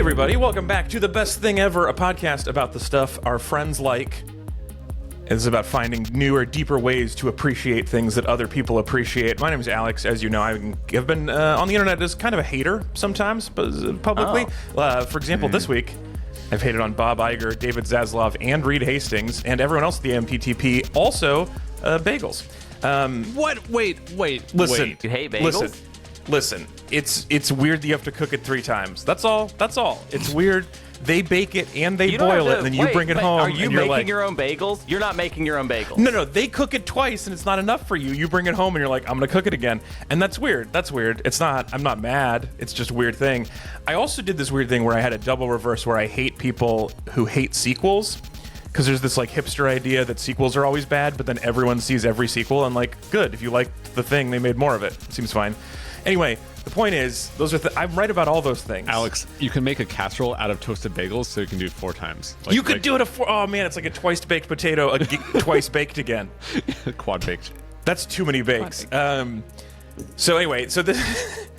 everybody. Welcome back to The Best Thing Ever, a podcast about the stuff our friends like. It's about finding newer, deeper ways to appreciate things that other people appreciate. My name is Alex. As you know, I've been on the internet as kind of a hater sometimes, but publicly. For example, this week, I've hated on Bob Iger, David Zaslav, and Reed Hastings, and everyone else at the MPTP, also bagels. What? Wait. Listen, You hate bagels? Listen. It's weird that you have to cook it 3 times. That's all. It's weird. They bake it and they boil it, and then you bring it home. Are you and you're making your own bagels? You're not making your own bagels. No, they cook it twice, and it's not enough for you. You bring it home, and you're like, I'm gonna cook it again, and that's weird. It's not. I'm not mad. It's just a weird thing. I also did this weird thing where I had a double reverse, where I hate people who hate sequels. Because there's this like hipster idea that sequels are always bad, but then everyone sees every sequel and like, good, if you liked the thing, they made more of it. Seems fine. Anyway, the point is, those are I'm right about all those things. Alex, you can make a casserole out of toasted bagels, so you can do it 4 times. You could do it oh man, it's like a twice baked potato, twice baked again. Quad baked. That's too many bakes. So anyway, this.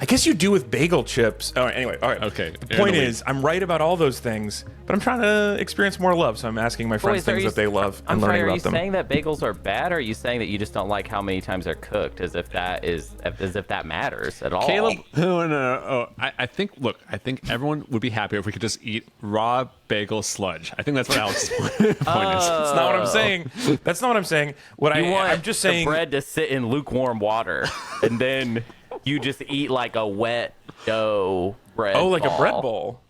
I guess you do with bagel chips. All right, anyway, all right. Okay. The point is, I'm right about all those things, but I'm trying to experience more love, so I'm asking my friends things that they love and learning about them. Are you saying that bagels are bad, or are you saying that you just don't like how many times they're cooked, as if that matters at all? Caleb, no. I think everyone would be happier if we could just eat raw bagel sludge. I think that's what Alex's point is. That's not what I'm saying. That's not what I'm saying. I'm just saying the bread to sit in lukewarm water, and then you just eat like a wet dough bread. Oh, like ball. a bread bowl.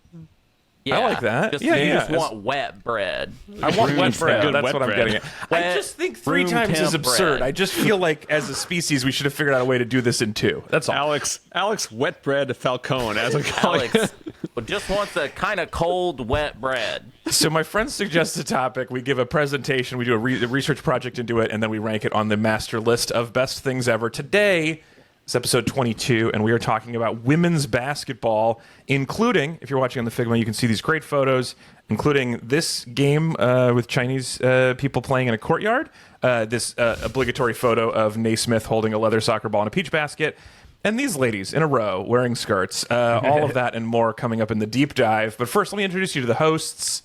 Yeah, I like that. You just want wet bread. I want wet bread. Good That's wet what I'm bread. getting at. I just think 3 times is absurd. bread. I just feel like as a species we should have figured out a way to do this in 2. That's all. Alex, wet bread Falcone, as we call it. Alex just wants a kind of cold, wet bread. So my friends suggest a topic. We give a presentation. We do a research project into it, and then we rank it on the master list of best things ever. Today, it's episode 22, and we are talking about women's basketball, including, if you're watching on the Figma, you can see these great photos, including this game with Chinese people playing in a courtyard, this obligatory photo of Naismith holding a leather soccer ball in a peach basket, and these ladies in a row wearing skirts. All of that and more coming up in the deep dive. But first, let me introduce you to the hosts.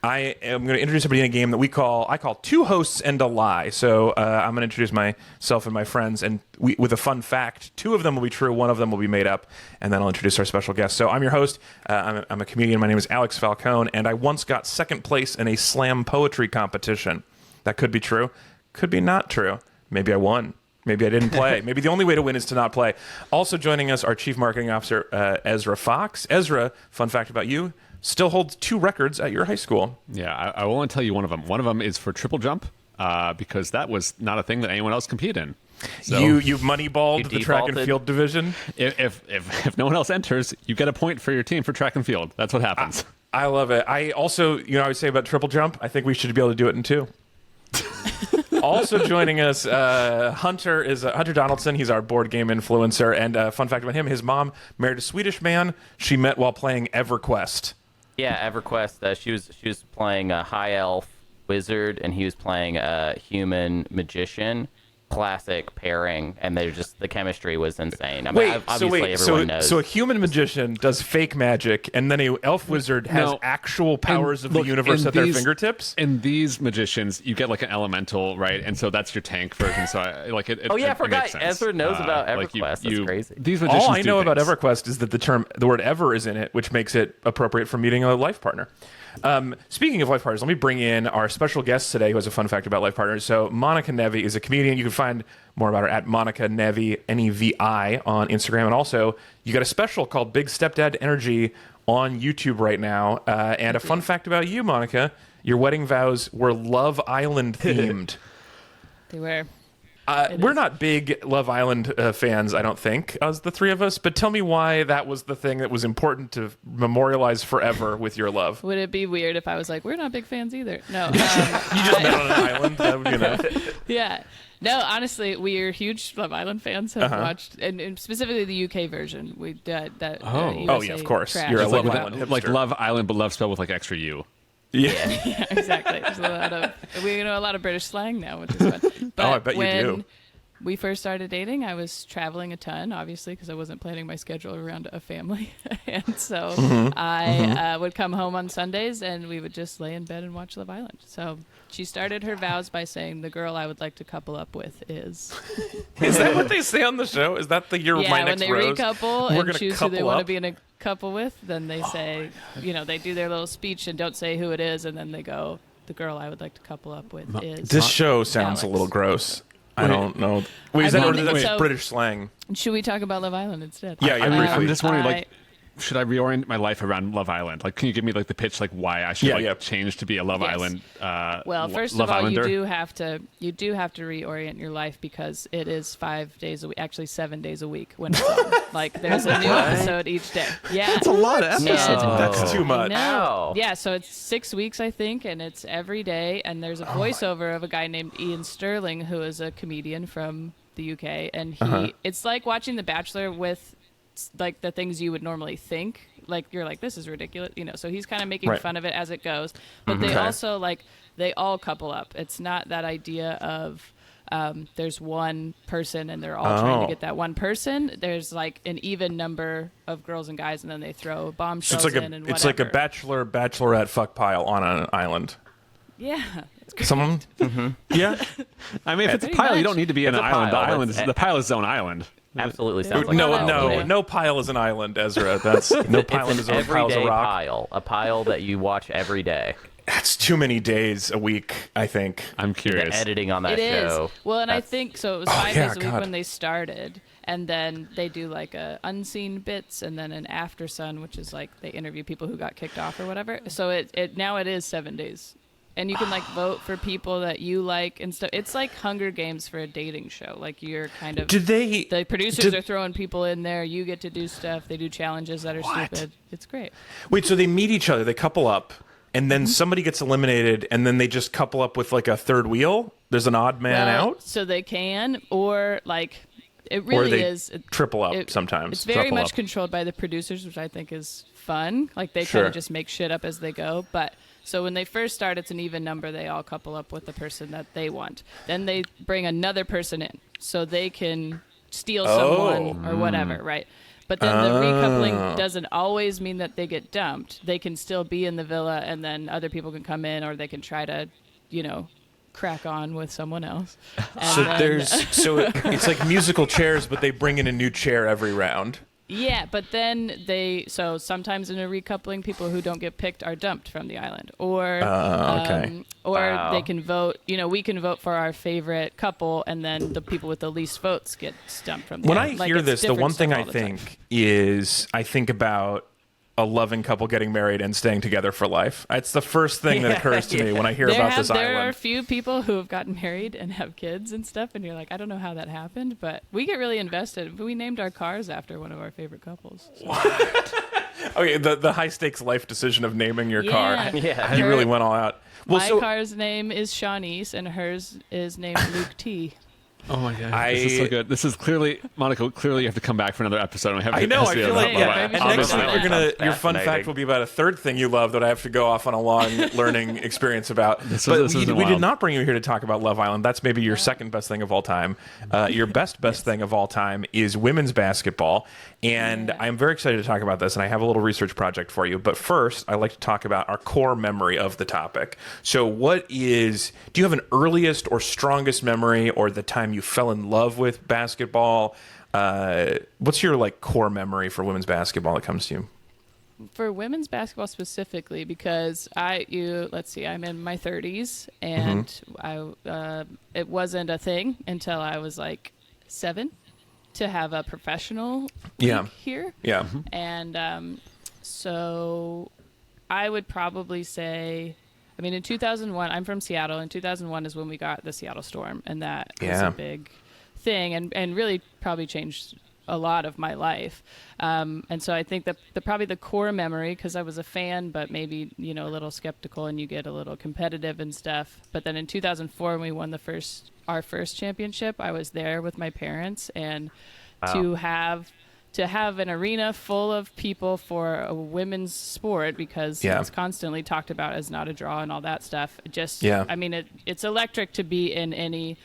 I am going to introduce everybody in a game that I call 2 hosts and a lie. So I'm going to introduce myself and my friends, and with a fun fact. 2 of them will be true, 1 of them will be made up, and then I'll introduce our special guest. So I'm your host. I'm a comedian. My name is Alex Falcone, and I once got 2nd place in a slam poetry competition. That could be true. Could be not true. Maybe I won. Maybe I didn't play. Maybe the only way to win is to not play. Also joining us, our Chief Marketing Officer, Ezra Fox. Ezra, fun fact about you, still holds 2 records at your high school. Yeah, I will only tell you one of them. One of them is for triple jump, because that was not a thing that anyone else competed in. So you moneyballed the track and field division. If no one else enters, you get a point for your team for track and field. That's what happens. I love it. I also, I would say about triple jump, I think we should be able to do it in 2. Also joining us, Hunter Donaldson. He's our board game influencer. And fun fact about him, his mom married a Swedish man she met while playing EverQuest. Yeah, EverQuest. She was playing a high elf wizard, and he was playing a human magician. Classic pairing, and the chemistry was insane. I mean, everyone knows. So a human magician does fake magic, and then a elf wizard has actual powers of the universe at their fingertips. In these magicians, you get like an elemental, right? And so that's your tank version. So I forgot. Ezra knows about EverQuest. That's crazy. These magicians All I know about things. EverQuest is that the word ever is in it, which makes it appropriate for meeting a life partner. Speaking of life partners, let me bring in our special guest today who has a fun fact about life partners. So Monica Nevi is a comedian. You can find more about her at Monica Nevi, Nevi, on Instagram. And also, you got a special called Big Stepdad Energy on YouTube right now. And a fun fact about you, Monica, your wedding vows were Love Island themed. They were. We're not big Love Island fans, I don't think, as the 3 of us. But tell me why that was the thing that was important to memorialize forever with your love. Would it be weird if I was like, we're not big fans either? No. You just met on an island. That would be enough. Yeah. No, honestly, we are huge Love Island fans. Have watched, and specifically the UK version. We that. Yeah, of course. Trash. You're a Like, Love Island hipster. like Love Island, but love spelled with like extra U. Yeah, exactly. There's a lot of British slang now, which is fun. But I bet you do. we first started dating, I was traveling a ton, obviously, because I wasn't planning my schedule around a family. And so I would come home on Sundays and we would just lay in bed and watch Love Island. So she started her vows by saying, the girl I would like to couple up with is. Is that what they say on the show? Is that the year of my Yeah, when next they rose? recouple We're and gonna choose who they couple want to up? be in a couple with, then they say, they do their little speech and don't say who it is, and then they go, the girl I would like to couple up with is. This show sounds Alex. a little gross. I Wait. don't know. Wait, is I that, or mean, is that so- British slang? Should we talk about Love Island instead? Yeah, yeah, I'm, briefly. I'm just wondering, I- like, should I reorient my life around Love Island? Like, can you give me like the pitch, like why I should change to be a Love Yes. Island? Well, first Love of all, Islander? you do have to reorient your life because it is 5 days a week, actually 7 days a week when it's on. Like there's a new episode each day. Yeah, That's a lot of episodes. No. That's too I much. know. Ow. Yeah, so it's 6 weeks, I think, and it's every day. And there's a voiceover of a guy named Ian Sterling, who is a comedian from the UK, and it's like watching The Bachelor with like the things you would normally think. Like you're like, this is ridiculous, So he's kind of making Right. fun of it as it goes. But they also they all couple up. It's not that idea of there's one person and they're all trying to get that one person. There's like an even number of girls and guys, and then they throw So bombshells it's like in and it's like a whatever. bachelorette fuck pile on an island. Yeah. Someone? Yeah. I mean, if it's a Pretty pile, you much. don't need to be in It's an a island. pile. The island is It's- the pile is its own island. Absolutely sounds like No, a pile to no, me. no pile is an island, Ezra. That's no pile It's is an a pile is a everyday rock. pile, a pile that you watch every day. That's too many days a week, I think. I'm The curious. editing on that It is. show. Well, and I that's- think so. It was 5 yeah, days a week God. when they started, and then they do like a unseen bits, and then an after sun, which is like they interview people who got kicked off or whatever. So it now it is 7 days, and you can like vote for people that you like and stuff. It's like Hunger Games for a dating show. Like you're kind of Did they? the producers did- are throwing people in there. You get to do stuff. They do challenges that are stupid. It's great. Wait, so they meet each other, they couple up, and Mm-hmm. then somebody gets eliminated, and then they just couple up with like a third wheel? There's an odd man Well, out? so they can, or like it Or really they is. triple up it- sometimes. It's very Triple much up. controlled by the producers, which I think is fun. Like they kind Sure. of just make shit up as they go. But so when they first start, it's an even number. They all couple up with the person that they want. Then they bring another person in so they can steal someone or whatever, right? But then the recoupling doesn't always mean that they get dumped. They can still be in the villa, and then other people can come in, or they can try to, crack on with someone else. And So then- it's like musical chairs, but they bring in a new chair every round. Yeah, but then so sometimes in a recoupling, people who don't get picked are dumped from the island, or okay. Wow. they can vote. We can vote for our favorite couple, and then the people with the least votes get dumped from the When I island. Like, hear it's this, the different one thing stuff I all the time. think is I think about a loving couple getting married and staying together for life. It's the first thing that occurs to me when I hear about this there are a island. few people who have gotten married and have kids and stuff, and you're like, I don't know how that happened, but we get really invested. We named our cars after one of our favorite couples. So. Okay, the high stakes life decision of naming your car. Yeah. Yeah. You really went all out. Well, My so car's name is Shawnice, and hers is named Luke T. Oh my god, this is so good. This is clearly, Monica. Clearly, you have to come back for another episode. And I know. I feel like Yeah, and maybe next so. week Sounds your fun fact fascinating. will be about a third thing you love that I have to go off on a long learning experience about. This but was we did wild. not bring you here to talk about Love Island. That's maybe your second best thing of all time. Your best thing of all time is women's basketball, and Yeah. I'm very excited to talk about this. And I have a little research project for you. But first, I'd like to talk about our core memory of the topic. So, do you have an earliest or strongest memory, or the time you fell in love with basketball? What's your core memory for women's basketball that comes to you? For women's basketball specifically, because let's see, I'm in my 30s, and it wasn't a thing until I was like 7 to have a professional Yeah. league here. Yeah. And so I would probably say, in 2001, I'm from Seattle, and 2001 is when we got the Seattle Storm, and that was Yeah. a big thing, and really probably changed a lot of my life. And so I think that probably the core memory, because I was a fan, but maybe, a little skeptical, and you get a little competitive and stuff. But then in 2004, when we won our first championship, I was there with my parents, and to have an arena full of people for a women's sport, because Yeah. it's constantly talked about as not a draw and all that stuff. Yeah. It's electric to be in any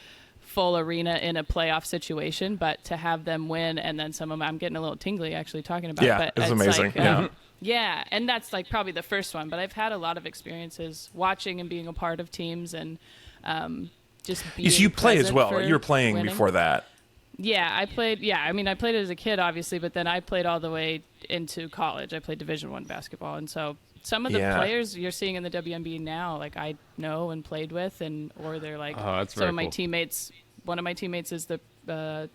full arena in a playoff situation, but to have them win and then some of them, I'm getting a little tingly actually talking about it. Yeah, But it's amazing. Like, yeah, and that's like probably the first one, but I've had a lot of experiences watching and being a part of teams and just being So you play as present well. for You were playing winning. before that. Yeah, I played. Yeah, I mean, I played it as a kid, obviously, but then I played all the way into college. I played Division I basketball, and so some of the players you're seeing in the WNBA now, like I know and played with, and or they're like that's some very of my cool. teammates. One of my teammates is the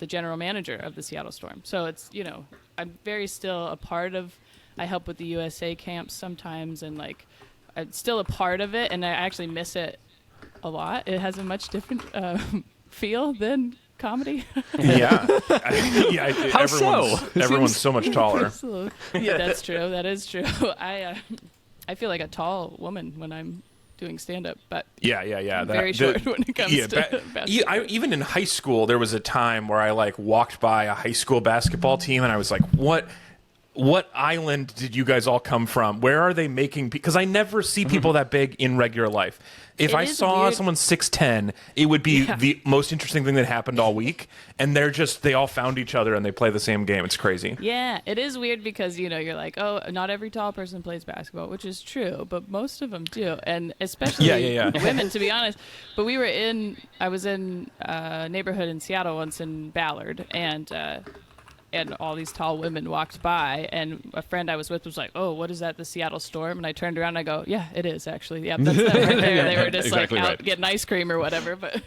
general manager of the Seattle Storm. So it's I'm very still a part of. I help with the USA camps sometimes, and like I'm still a part of it, and I actually miss it a lot. It has a much different feel than comedy. Yeah. How so? Everyone's so much taller. Yeah, that's true. That is true. I feel like a tall woman when I'm doing stand-up, but Yeah. I'm very short when it comes to basketball. Even in high school, there was a time where I like walked by a high school basketball team, and I was like, What island did you guys all come from? Where are they making? Because I never see people that big in regular life. If It I is saw weird. someone 6'10", it would be the most interesting thing that happened all week. And they all found each other and they play the same game. It's crazy. Yeah, it is weird because you're like, oh, not every tall person plays basketball, which is true, but most of them do, and especially women, to be honest. But I was in a neighborhood in Seattle once in Ballard, and all these tall women walked by, and a friend I was with was like, "Oh, what is that? The Seattle Storm?" And I turned around and I go, "Yeah, it is actually. Yeah, that's them right there." They were just Exactly like out right. getting ice cream or whatever. But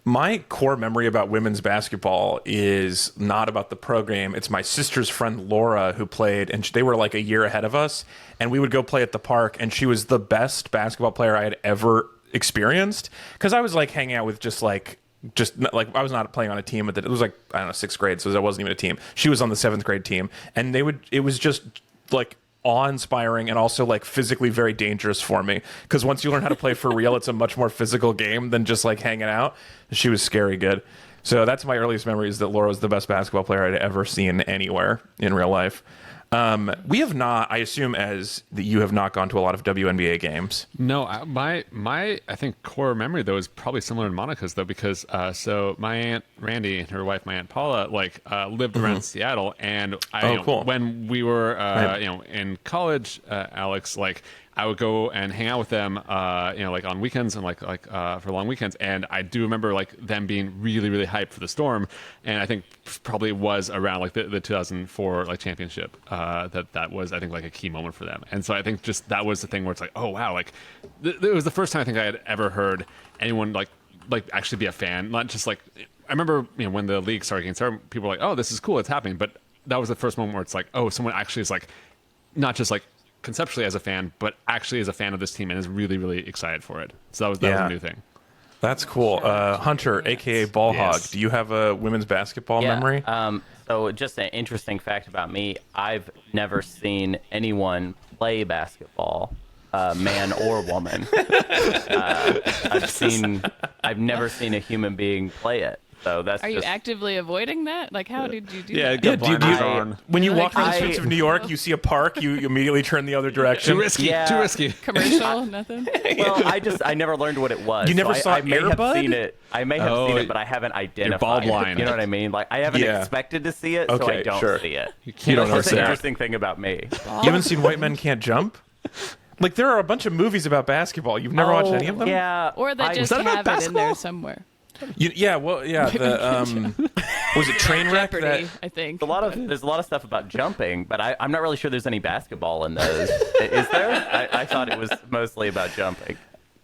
My core memory about women's basketball is not about the program. It's my sister's friend Laura who played, and they were like a year ahead of us. And we would go play at the park, and she was the best basketball player I had ever experienced. Because I was like hanging out with just like I was not playing on a team it was like, I don't know, 6th grade, so that wasn't even a team. She was on the 7th grade team, and it was just like awe-inspiring and also like physically very dangerous for me, because once you learn how to play for real, it's a much more physical game than just like hanging out. She was scary good. So that's my earliest memory, is that Laura was the best basketball player I'd ever seen anywhere in real life. We have not, I assume that you have not gone to a lot of WNBA games. No, my I think core memory though is probably similar to Monica's though, because so my aunt Randy and her wife, my aunt Paula, lived around Seattle, and cool. when we were in college, Alex, I would go and hang out with them, on weekends and for long weekends. And I do remember them being really, really hyped for the Storm. And I think probably was around the 2004 championship that was, I think, a key moment for them. And so I think just that was the thing where it's like, oh wow, it was the first time I think I had ever heard anyone actually be a fan. Not just I remember when the league started getting started, people were like, oh, this is cool, it's happening. But that was the first moment where it's like, oh, someone actually is not just conceptually as a fan, but actually as a fan of this team and is really, really excited for it. So that was a new thing. That's cool. Hunter, aka Ball Hog, Yes. do you have a women's basketball memory? So just an interesting fact about me, I've never seen anyone play basketball, man or woman. I've never seen a human being play it. So that's are you actively avoiding that? How did you do that? Get blinders on. When you walk Like, around the streets of New York, you see a park, you immediately turn the other direction. Too risky. Yeah. Too risky. Commercial, nothing. Well, I never learned what it was. You never so saw I may Air have Bud? seen it. I may have seen it, but I haven't identified ball it. blind. You know what I mean? I haven't Yeah. expected to see it, so Okay, I don't sure. see it. You don't know That's what's the there. interesting thing about me. You haven't seen White Men Can't Jump? There are a bunch of movies about basketball. You've never watched any of them? Yeah. Or they just that about have it in there basketball? somewhere. Was it Trainwreck? Jeopardy, I think. There's a lot of stuff about jumping, but I'm not really sure there's any basketball in those. Is there? I thought it was mostly about jumping.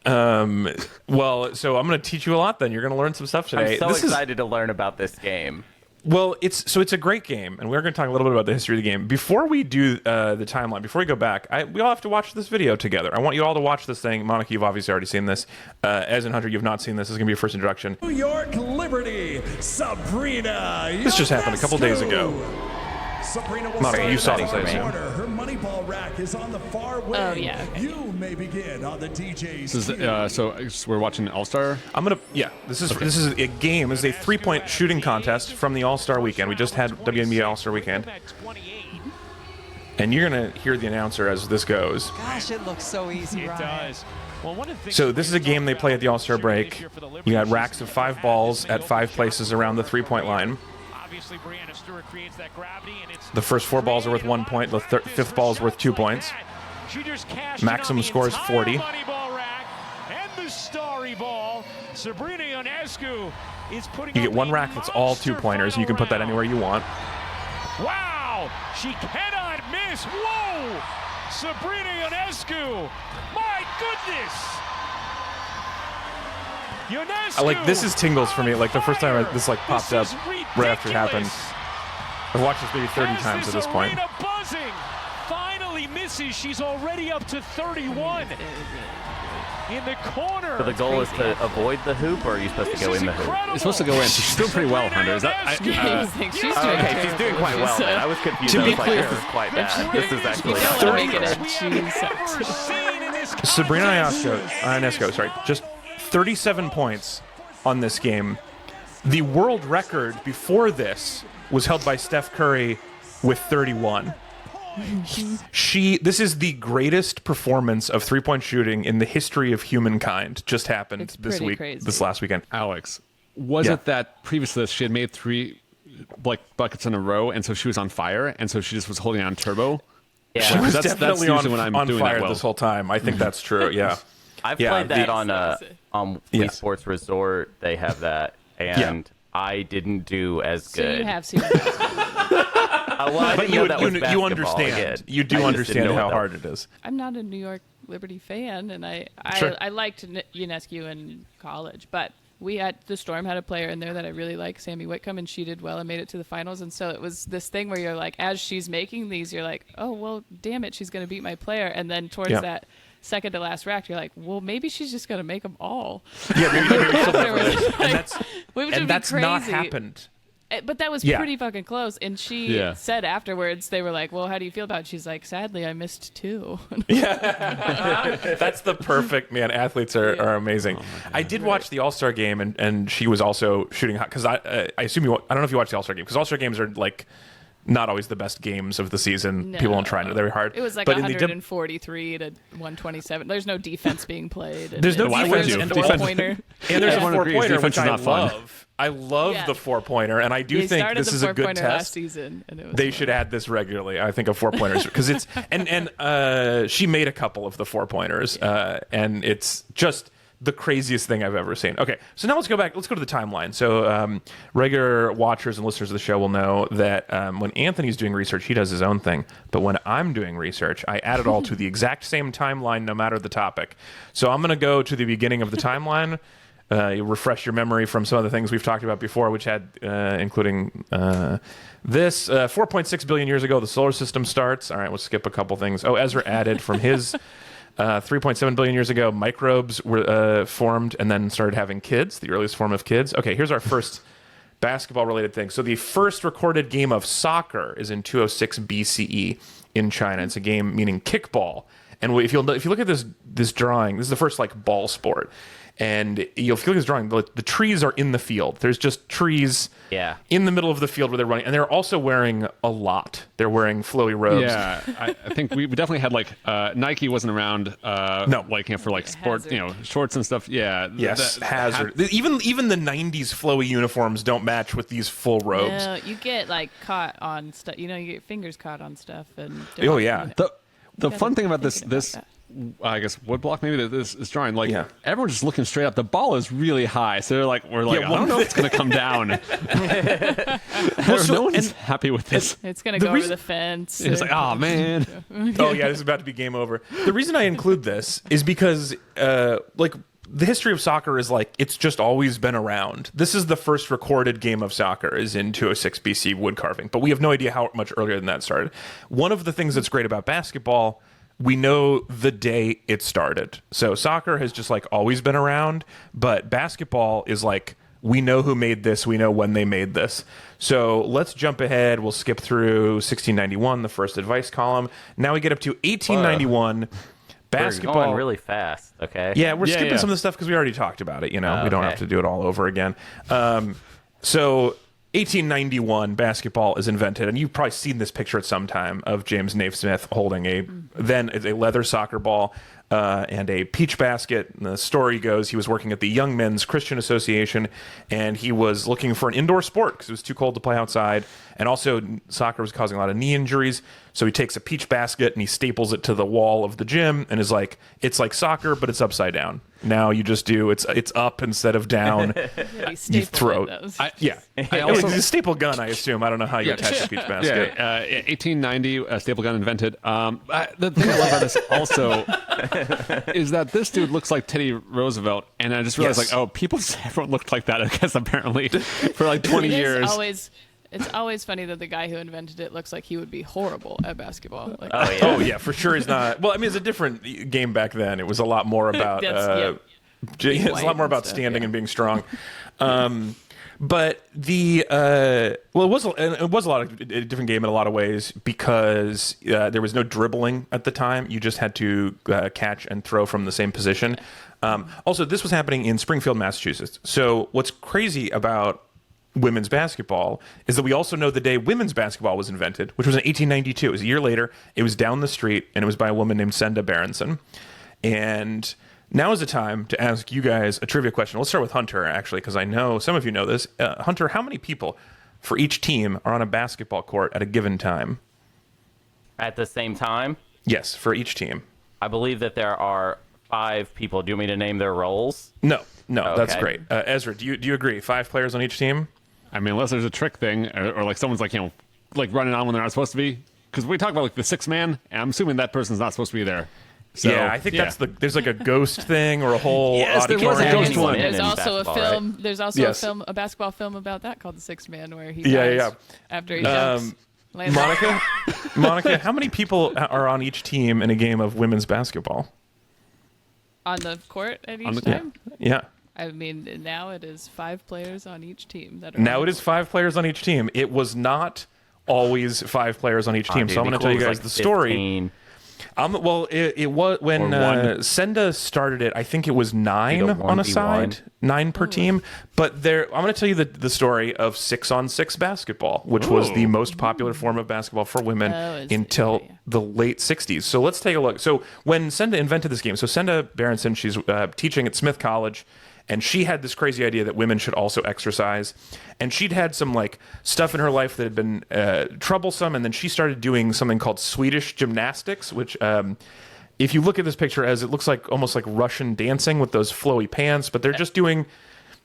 Well, so I'm going to teach you a lot then. You're going to learn some stuff today. I'm so excited to learn about this game. Well, it's a great game, and we're going to talk a little bit about the history of the game. Before we do the timeline, before we go back, we all have to watch this video together. I want you all to watch this thing. Monica, you've obviously already seen this. As in Hunter, you've not seen this. This is going to be your first introduction. New York Liberty, Sabrina. This just happened a couple days ago. Sabrina will Monica, start you saw in the this, I first assume. quarter. Her money ball rack is on the far way. Oh, yeah, okay. You may begin on the DJ's This is, cue. so we're watching All-Star. This is a game. This is a 3-point shooting contest from the All-Star Weekend. We just had WNBA All-Star Weekend. And you're going to hear the announcer as this goes. Gosh, it looks so easy, It Ryan. does. So this is a game they play at the All-Star break. You got racks of 5 balls at 5 places around the 3-point line. The first 4 balls are worth 1 point. The 5th ball is worth 2 points. Maximum score is 40. You get 1 rack that's all 2-pointers, and you can put that anywhere you want. Wow! She cannot miss. Whoa! Sabrina Ionescu. My goodness! This is tingles for me. Like the first time this popped up right after it happened. I've watched this maybe 30 times at this point. Arena buzzing. Finally misses. She's already up to 31. In the corner. So the goal is to avoid the hoop, or are you supposed to go in the hoop? You're supposed to go in. She's doing pretty well, Hunter. Is that? She's doing Okay, she's doing quite well. Man. I was confused. To I be was like, clear- this is quite bad. This is actually You not don't want good. to make it a cheese. Sabrina Ionescu, sorry, just 37 points on this game. The world record before this was held by Steph Curry with 31. This is the greatest performance of 3-point shooting in the history of humankind. Just happened It's this pretty week, crazy. this last weekend. Alex, was Yeah. it that previous to this she had made 3 buckets in a row, and so she was on fire, and so she just was holding on turbo? Yeah. She was That's definitely usually when I'm on doing fire that well. this whole time. I think that's true. Yeah. I've Yeah, played that the- on Wii Yes. Sports Resort. They have that, and I didn't do as So good. you have seen it. Well, I didn't know that was you basketball understand. again. You I do just understand didn't know how what hard it is. I'm not a New York Liberty fan, and I Sure. liked Ionescu in college, but the Storm had a player in there that I really like, Sammy Whitcomb, and she did well and made it to the finals. And so it was this thing where you're like, as she's making these, you're like, oh, well, damn it, she's going to beat my player. And then towards Yeah. that second to last rack, you're like, well, maybe she's just going to make them all. Yeah, maybe she'll never Like, finish. And that's which would and be that's not crazy. happened. But that was Yeah. pretty fucking close. And she Yeah. said afterwards, they were like, well, how do you feel about it? She's like, sadly, I missed 2. That's the perfect man. Athletes are amazing. I did watch the All-Star game, and she was also shooting hot because I assume I don't know if you watched the All-Star game because All-Star games are like not always the best games of the season. No. People don't try very hard. It was like but 143 to 127. There's no defense being played. And There's no Why defense would you? and Defense- pointer. And there's a Everyone agrees 4-pointer, defense which is I not fun. love. I love Yeah. the 4-pointer, and I do They think started this the is a good four-pointer last test. season, and it was They fun. should add this regularly. I think of 4-pointers because it's and she made a couple of the 4-pointers, and it's just the craziest thing I've ever seen. Okay, so now let's go back. Let's go to the timeline. So regular watchers and listeners of the show will know that when Anthony's doing research, he does his own thing. But when I'm doing research, I add it all to the exact same timeline, no matter the topic. So I'm going to go to the beginning of the timeline. You refresh your memory from some of the things we've talked about before, which had, including this. 4.6 billion years ago, the solar system starts. All right, we'll skip a couple things. Oh, Ezra added from his 3.7 billion years ago, microbes were formed and then started having kids, the earliest form of kids. Okay, here's our first basketball-related thing. So the first recorded game of soccer is in 206 BCE in China. It's a game meaning kickball. And if you look at this drawing, this is the first ball sport. And if you look at this drawing, the trees are in the field. There's just trees in the middle of the field where they're running. And they're also wearing a lot. They're wearing flowy robes. Yeah, I think we definitely had Nike wasn't around. No. For sport, Hazard. shorts and stuff. Yeah. Yes, hazard. Even the 90s flowy uniforms don't match with these full robes. No, you get caught on stuff. You get your fingers caught on stuff. And Oh, yeah. The fun thing about thinking this about I guess woodblock maybe that this is drawing everyone's just looking straight up. The ball is really high, so we're I one don't know if it's going to come down. No one's happy with this. It's gonna The go reason- over the fence. It's like, oh man. Oh yeah, this is about to be game over. The reason I include this is because the history of soccer is it's just always been around. This is the first recorded game of soccer is in 206 BC wood carving, but we have no idea how much earlier than that started. One of the things that's great about basketball, we know the day it started. So soccer has just always been around, but basketball is we know who made this, we know when they made this. So let's jump ahead. We'll skip through 1691, the first advice column. Now we get up to 1891. Basketball. We're going really fast, okay? Yeah, we're skipping yeah. some of the stuff because we already talked about it. We don't okay. have to do it all over again. So 1891, basketball is invented, and you've probably seen this picture at some time of James Naismith holding a leather soccer ball. and a peach basket. And the story goes he was working at the Young Men's Christian Association, and he was looking for an indoor sport because it was too cold to play outside. And also, soccer was causing a lot of knee injuries. So he takes a peach basket and he staples it to the wall of the gym and is like, it's like soccer, but it's upside down. Now you just do it's up instead of down. You throw. Yeah. I also, it's a staple gun, I assume. I don't know how you attach a peach basket. Yeah, 1890, a staple gun invented. The thing I love about this also is that this dude looks like Teddy Roosevelt, and I just realized, everyone looked like that, I guess, apparently, for like 20 years. It's always funny that the guy who invented it looks like he would be horrible at basketball. Like, oh yeah, for sure he's not. Well, I mean, it's a different game back then. It was a lot more about it's a lot more about standing and being strong. But it was a lot of a different game in a lot of ways because there was no dribbling at the time. You just had to catch and throw from the same position. Also, this was happening in Springfield, Massachusetts. So what's crazy about women's basketball is that we also know the day women's basketball was invented, which was in 1892. It was a year later. It was down the street, and it was by a woman named Senda Berenson. And now is the time to ask you guys a trivia question. Let's start with Hunter, actually, because I know some of you know this. Hunter, how many people for each team are on a basketball court at a given time? At the same time? Yes, for each team. I believe that there are 5 people. Do you want me to name their roles? No, Okay. That's great. Ezra, do you agree? 5 players on each team? I mean, unless there's a trick thing, or like someone's like, like running on when they're not supposed to be. Because we talk about like the 6th man, and I'm assuming that person's not supposed to be there. So, yeah, I think there's like a ghost thing or a whole there was a auditorium. ghost one. There's also a film. Right? There's also a basketball film about that called The Sixth Man, where he dies after he jumps. Monica, how many people are on each team in a game of women's basketball? On the court at each time? Yeah. I mean, now it is 5 players on each team. Now it is 5 players on each team. It was not always 5 players on each team. So I'm going to tell you guys the story. It was when Senda started it. I think it was 9 on a side, 9 per team. But I'm going to tell you the story of 6-on-6 basketball, which was the most popular form of basketball for women until the late 60s. So let's take a look. So when Senda invented this game, so Senda Berenson, she's teaching at Smith College. And she had this crazy idea that women should also exercise. And she'd had some like stuff in her life that had been troublesome. And then she started doing something called Swedish gymnastics, which if you look at this picture, as it looks like almost like Russian dancing with those flowy pants, but they're just doing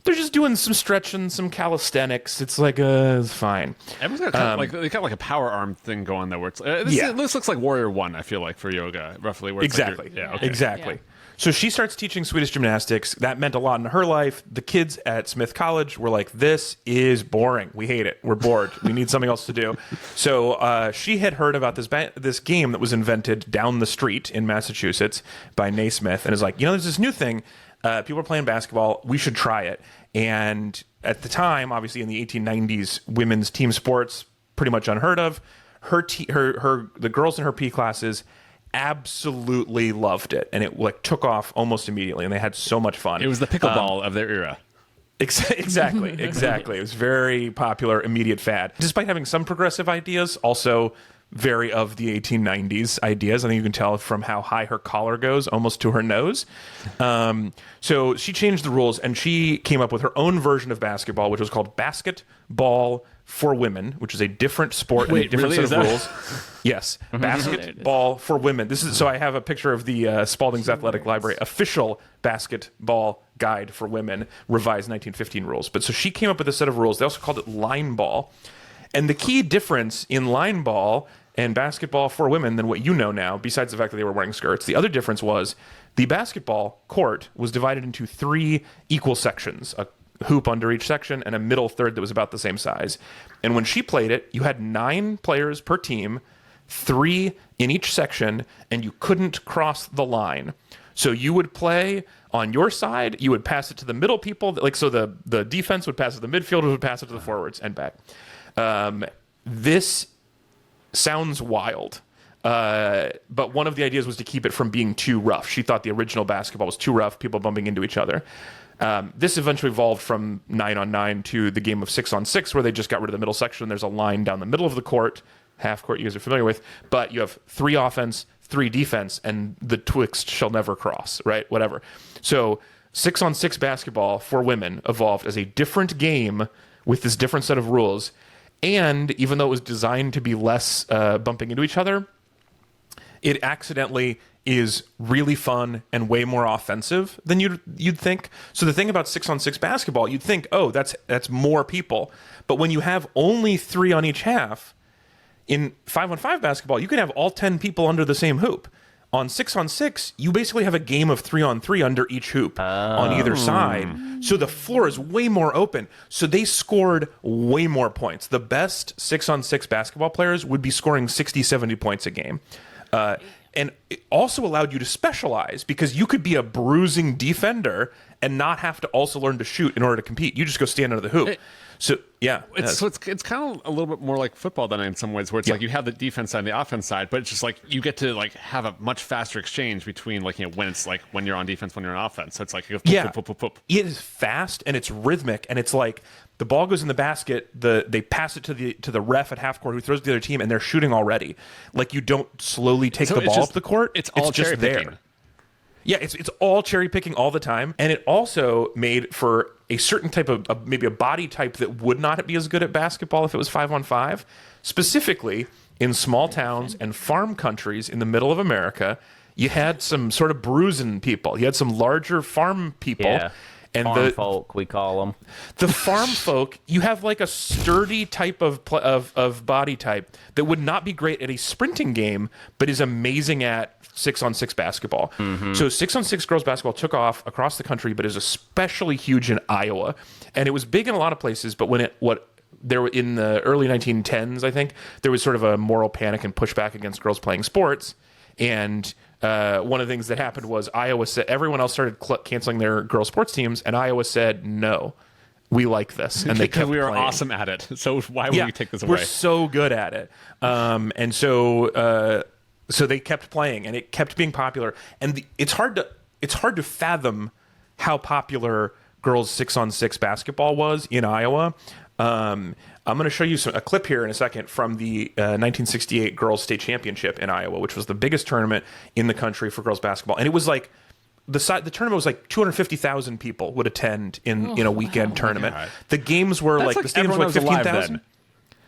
some stretching, some calisthenics. It's like it's fine. Everyone's got they got like a power arm thing going there. Where it's this looks like Warrior 1. I feel like for yoga, roughly. Where it's exactly. Like Exactly. Yeah. So she starts teaching Swedish gymnastics. That meant a lot in her life. The kids at Smith College were like, this is boring. We hate it. We're bored. We need something else to do. So she had heard about this game that was invented down the street in Massachusetts by Naismith and is like, there's this new thing. People are playing basketball. We should try it. And at the time, obviously in the 1890s, women's team sports, pretty much unheard of. The girls in her P classes absolutely loved it, and it like took off almost immediately, and they had so much fun. It was the pickleball of their era. Exactly. It was very popular, immediate fad. Despite having some progressive ideas, also very of the 1890s ideas. I think you can tell from how high her collar goes, almost to her nose. So she changed the rules, and she came up with her own version of basketball, which was called basketball for women, which is a different sport and a different set of rules. Yes, basketball for women. So I have a picture of the Spalding's Athletic Library official basketball guide for women, revised 1915 rules. But so she came up with a set of rules. They also called it line ball. And the key difference in line ball and basketball for women than what you know now, besides the fact that they were wearing skirts, the other difference was the basketball court was divided into 3 equal sections, a hoop under each section and a middle third that was about the same size. And when she played it, you had 9 players per team, 3 in each section, and you couldn't cross the line. So you would play on your side, you would pass it to the middle people, so the defense would pass it to the midfielders, would pass it to the forwards and back. This sounds wild. But one of the ideas was to keep it from being too rough. She thought the original basketball was too rough, people bumping into each other. This eventually evolved from 9-on-9 to the game of 6-on-6, where they just got rid of the middle section. There's a line down the middle of the court, half court you guys are familiar with, but you have 3 offense, 3 defense, and the twixt shall never cross, right? Whatever. So 6-on-6 basketball for women evolved as a different game with this different set of rules. And even though it was designed to be less bumping into each other, it accidentally is really fun and way more offensive than you'd think. So the thing about 6-on-6 basketball, you'd think, oh, that's more people. But when you have only 3 on each half, in 5-on-5 basketball, you can have all 10 people under the same hoop. On 6-on-6, you basically have a game of 3-on-3 under each hoop on either side. So the floor is way more open. So they scored way more points. The best 6-on-6 basketball players would be scoring 60, 70 points a game. And it also allowed you to specialize because you could be a bruising defender and not have to also learn to shoot in order to compete. You just go stand under the hoop. So yeah, it's kind of a little bit more like football than in some ways, where it's like you have the defense side and the offense side, but it's just like you get to like have a much faster exchange between like when it's like when you're on defense, when you're on offense. So it's like it is fast and it's rhythmic and it's like the ball goes in the basket, they pass it to the ref at half court who throws it to the other team and they're shooting already. Like you don't slowly take the ball up the court. It's all just cherry-picking. there. Yeah, it's all cherry picking all the time, and it also made for a certain type of maybe a body type that would not be as good at basketball if it was 5-on-5. Specifically, in small towns and farm countries in the middle of America, you had some sort of bruising people. You had some larger farm people. Yeah. And farm folk, we call them. The farm folk, you have like a sturdy type of body type that would not be great at a sprinting game, but is amazing at 6-on-6 basketball. Mm-hmm. So 6-on-6 girls basketball took off across the country, but is especially huge in Iowa, and it was big in a lot of places. But there in the early 1910s, I think there was sort of a moral panic and pushback against girls playing sports, and one of the things that happened was Iowa said everyone else started canceling their girls sports teams, and Iowa said no, we like this, and they kept we were playing. Awesome at it. So why would we take this away? We're so good at it, and so they kept playing, and it kept being popular. And it's hard to fathom how popular girls 6-on-6 basketball was in Iowa. I'm going to show you a clip here in a second from the 1968 Girls State Championship in Iowa, which was the biggest tournament in the country for girls basketball. And it was like the tournament was like 250,000 people would attend in a weekend tournament. The games were the stadiums were like 15,000.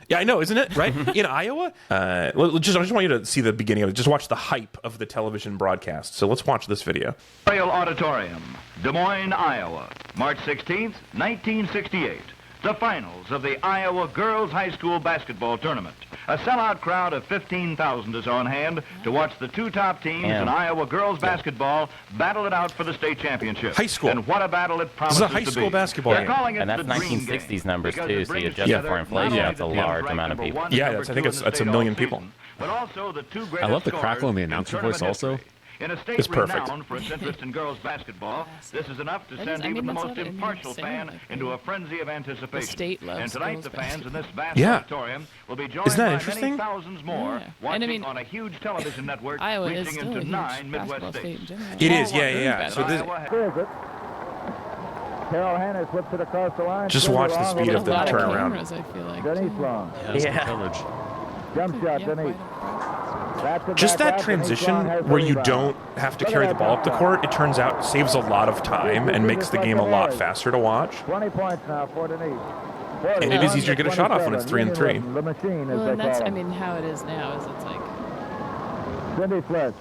Yeah, I know, isn't it? Right? In Iowa? I just want you to see the beginning of it. Just watch the hype of the television broadcast. So let's watch this video. Memorial Auditorium, Des Moines, Iowa, March 16th, 1968. The finals of the Iowa Girls High School Basketball Tournament. A sellout crowd of 15,000 is on hand to watch the 2 top teams in Iowa girls basketball battle it out for the state championship. High school. And what a battle it promises to be. This is a high school basketball game. And that's 1960s numbers too, so you adjust it for inflation, that's a large amount of people. Yeah, I think it's 1 million people. But also the 2 greatest I love the crackle scorers in the announcer voice also. In a state renowned for its interest in girls basketball, this is enough to send even the most impartial fan into a frenzy of anticipation. State loves and tonight, girls the fans in this vast Yeah. auditorium will be joined Isn't that by interesting? many thousands more watching on a huge television network Iowa is reaching still a into huge 9 basketball Midwest state in states. general. It is, yeah. So this, Carol Hannah flips it across the line. just watch the speed of the A lot of turnaround. cameras, I feel like. Denise Long. Jump shot, Denise. Just that transition where you don't have to carry the ball up the court, it turns out saves a lot of time and makes the game a lot faster to watch. 20 points now for Denise. And it is easier to get a shot off when it's 3-3. The machine, as Well, they and that's, call I him. mean, how it is now is it's like Cindy Fletch.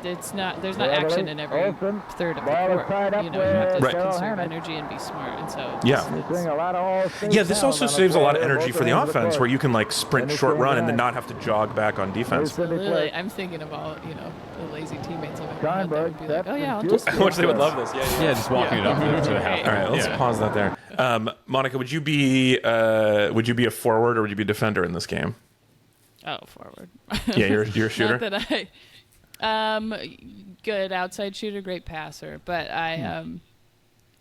it's not there's not action in every Olsen. third of the Ball is court. tied up You know, you have to with Right. conserve Hannah. energy and be smart, and so Yeah. You're seeing a lot of all-state Yeah, this talent also on the saves a lot of floor, energy both for the ends of offense court. where you can like sprint short run and then not have to jog back on Here's defense. Cindy really, Fletch. I'm thinking of all the lazy teammates I've ever had that Steinberg would be like, sets oh yeah, I'll and just shoots. How much they would love this. Yeah, just walking it up to the half. All right, let's pause that there. Monica, would you be a forward or would you be a defender in this game? Oh, forward. Yeah, you're a shooter. Not that good outside shooter, great passer, but I'm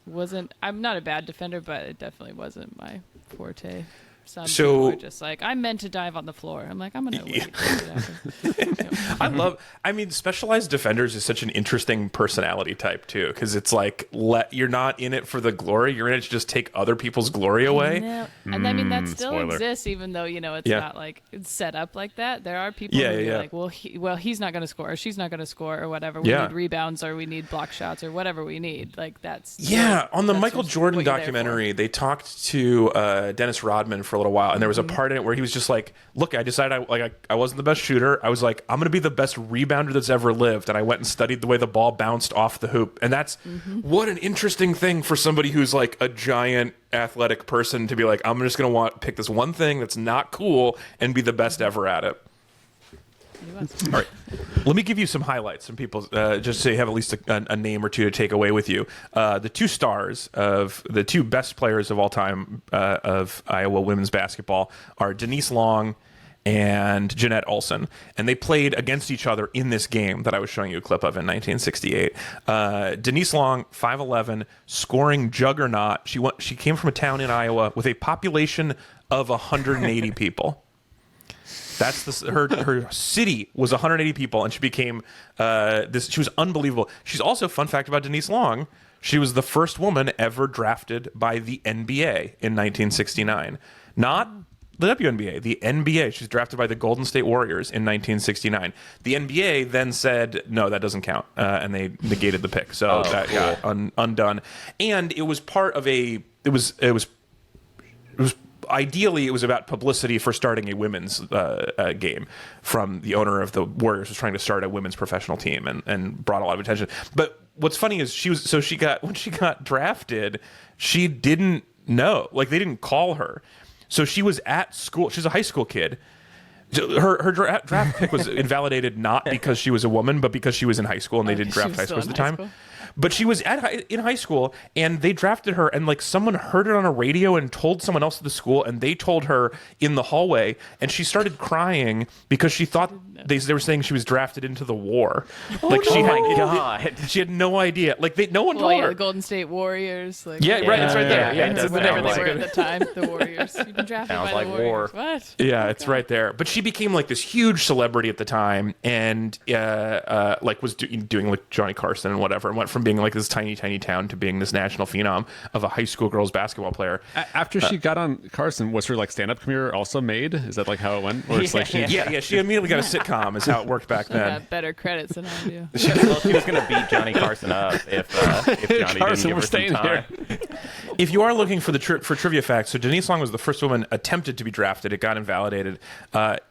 not a bad defender, but it definitely wasn't my forte. Some So- people are just like, I'm meant to dive on the floor. I'm like, I'm gonna wait. I mean, specialized defenders is such an interesting personality type too, because it's like you're not in it for the glory. You're in it to just take other people's glory away. No. And I mean, that still spoiler. exists, even though it's Yeah. not like it's set up like that. There are people Yeah, who yeah. are like, well, he's not going to score, or she's not going to score, or whatever. We Yeah. need rebounds, or we need block shots, or whatever we need. Like that's Yeah, on the that's Michael just Jordan what you're there documentary, they talked to Dennis Rodman for a little while, and there was a part in it where he was just like, "Look, I decided I wasn't the best shooter. I was like, I'm going to be the best rebounder that's ever lived," and I went and studied the way the ball bounced off the hoop, and that's what an interesting thing for somebody who's like a giant athletic person to be like, I'm just going to pick this one thing that's not cool and be the best ever at it. All right, let me give you some highlights from people, just so you have at least a name or two to take away with you. The two stars of the two best players of all time of Iowa women's basketball are Denise Long and Jeanette Olson, and they played against each other in this game that I was showing you a clip of in 1968. Denise Long, 5'11", scoring juggernaut. She came from a town in Iowa with a population of 180 people. That's her city was 180 people, and she became She was unbelievable. She's also, fun fact about Denise Long, she was the first woman ever drafted by the NBA in 1969. Not the WNBA, the NBA. She's drafted by the Golden State Warriors in 1969. The NBA then said, no, that doesn't count, and they negated the pick. So that got undone. And it was part of it was ideally, it was about publicity for starting a women's game. From the owner of the Warriors was trying to start a women's professional team and brought a lot of attention. But what's funny is when she got drafted, she didn't know, like they didn't call her. So she was at school. She's a high school kid. Her draft pick was invalidated not because she was a woman, but because she was in high school and they didn't draft high schools at the time. But she was in high school, and they drafted her, and like someone heard it on a radio and told someone else at the school, and they told her in the hallway, and she started crying because she thought they were saying she was drafted into the war. Like Oh my God. she had no idea. Like no one told her. the Golden State Warriors. Like, Yeah, right. It's right there. Yeah, it it's does the sound name. like They were at the time, the Warriors. You've been drafted Sounds by like the war. Warriors. What? Yeah, it's right there. But she became like this huge celebrity at the time, and like was doing like Johnny Carson and whatever, and went from being like this tiny town to being this national phenom of a high school girls basketball player. After she got on Carson, was her like stand-up career also made? Is that like how it went? Or it's like she She immediately got a sitcom. Is how it worked back I then. got better credits than I do. Well, she was going to beat Johnny Carson up if Johnny Carson, didn't we're give her some staying time. here. If you are looking for for trivia facts, so Denise Long was the first woman attempted to be drafted. It got invalidated.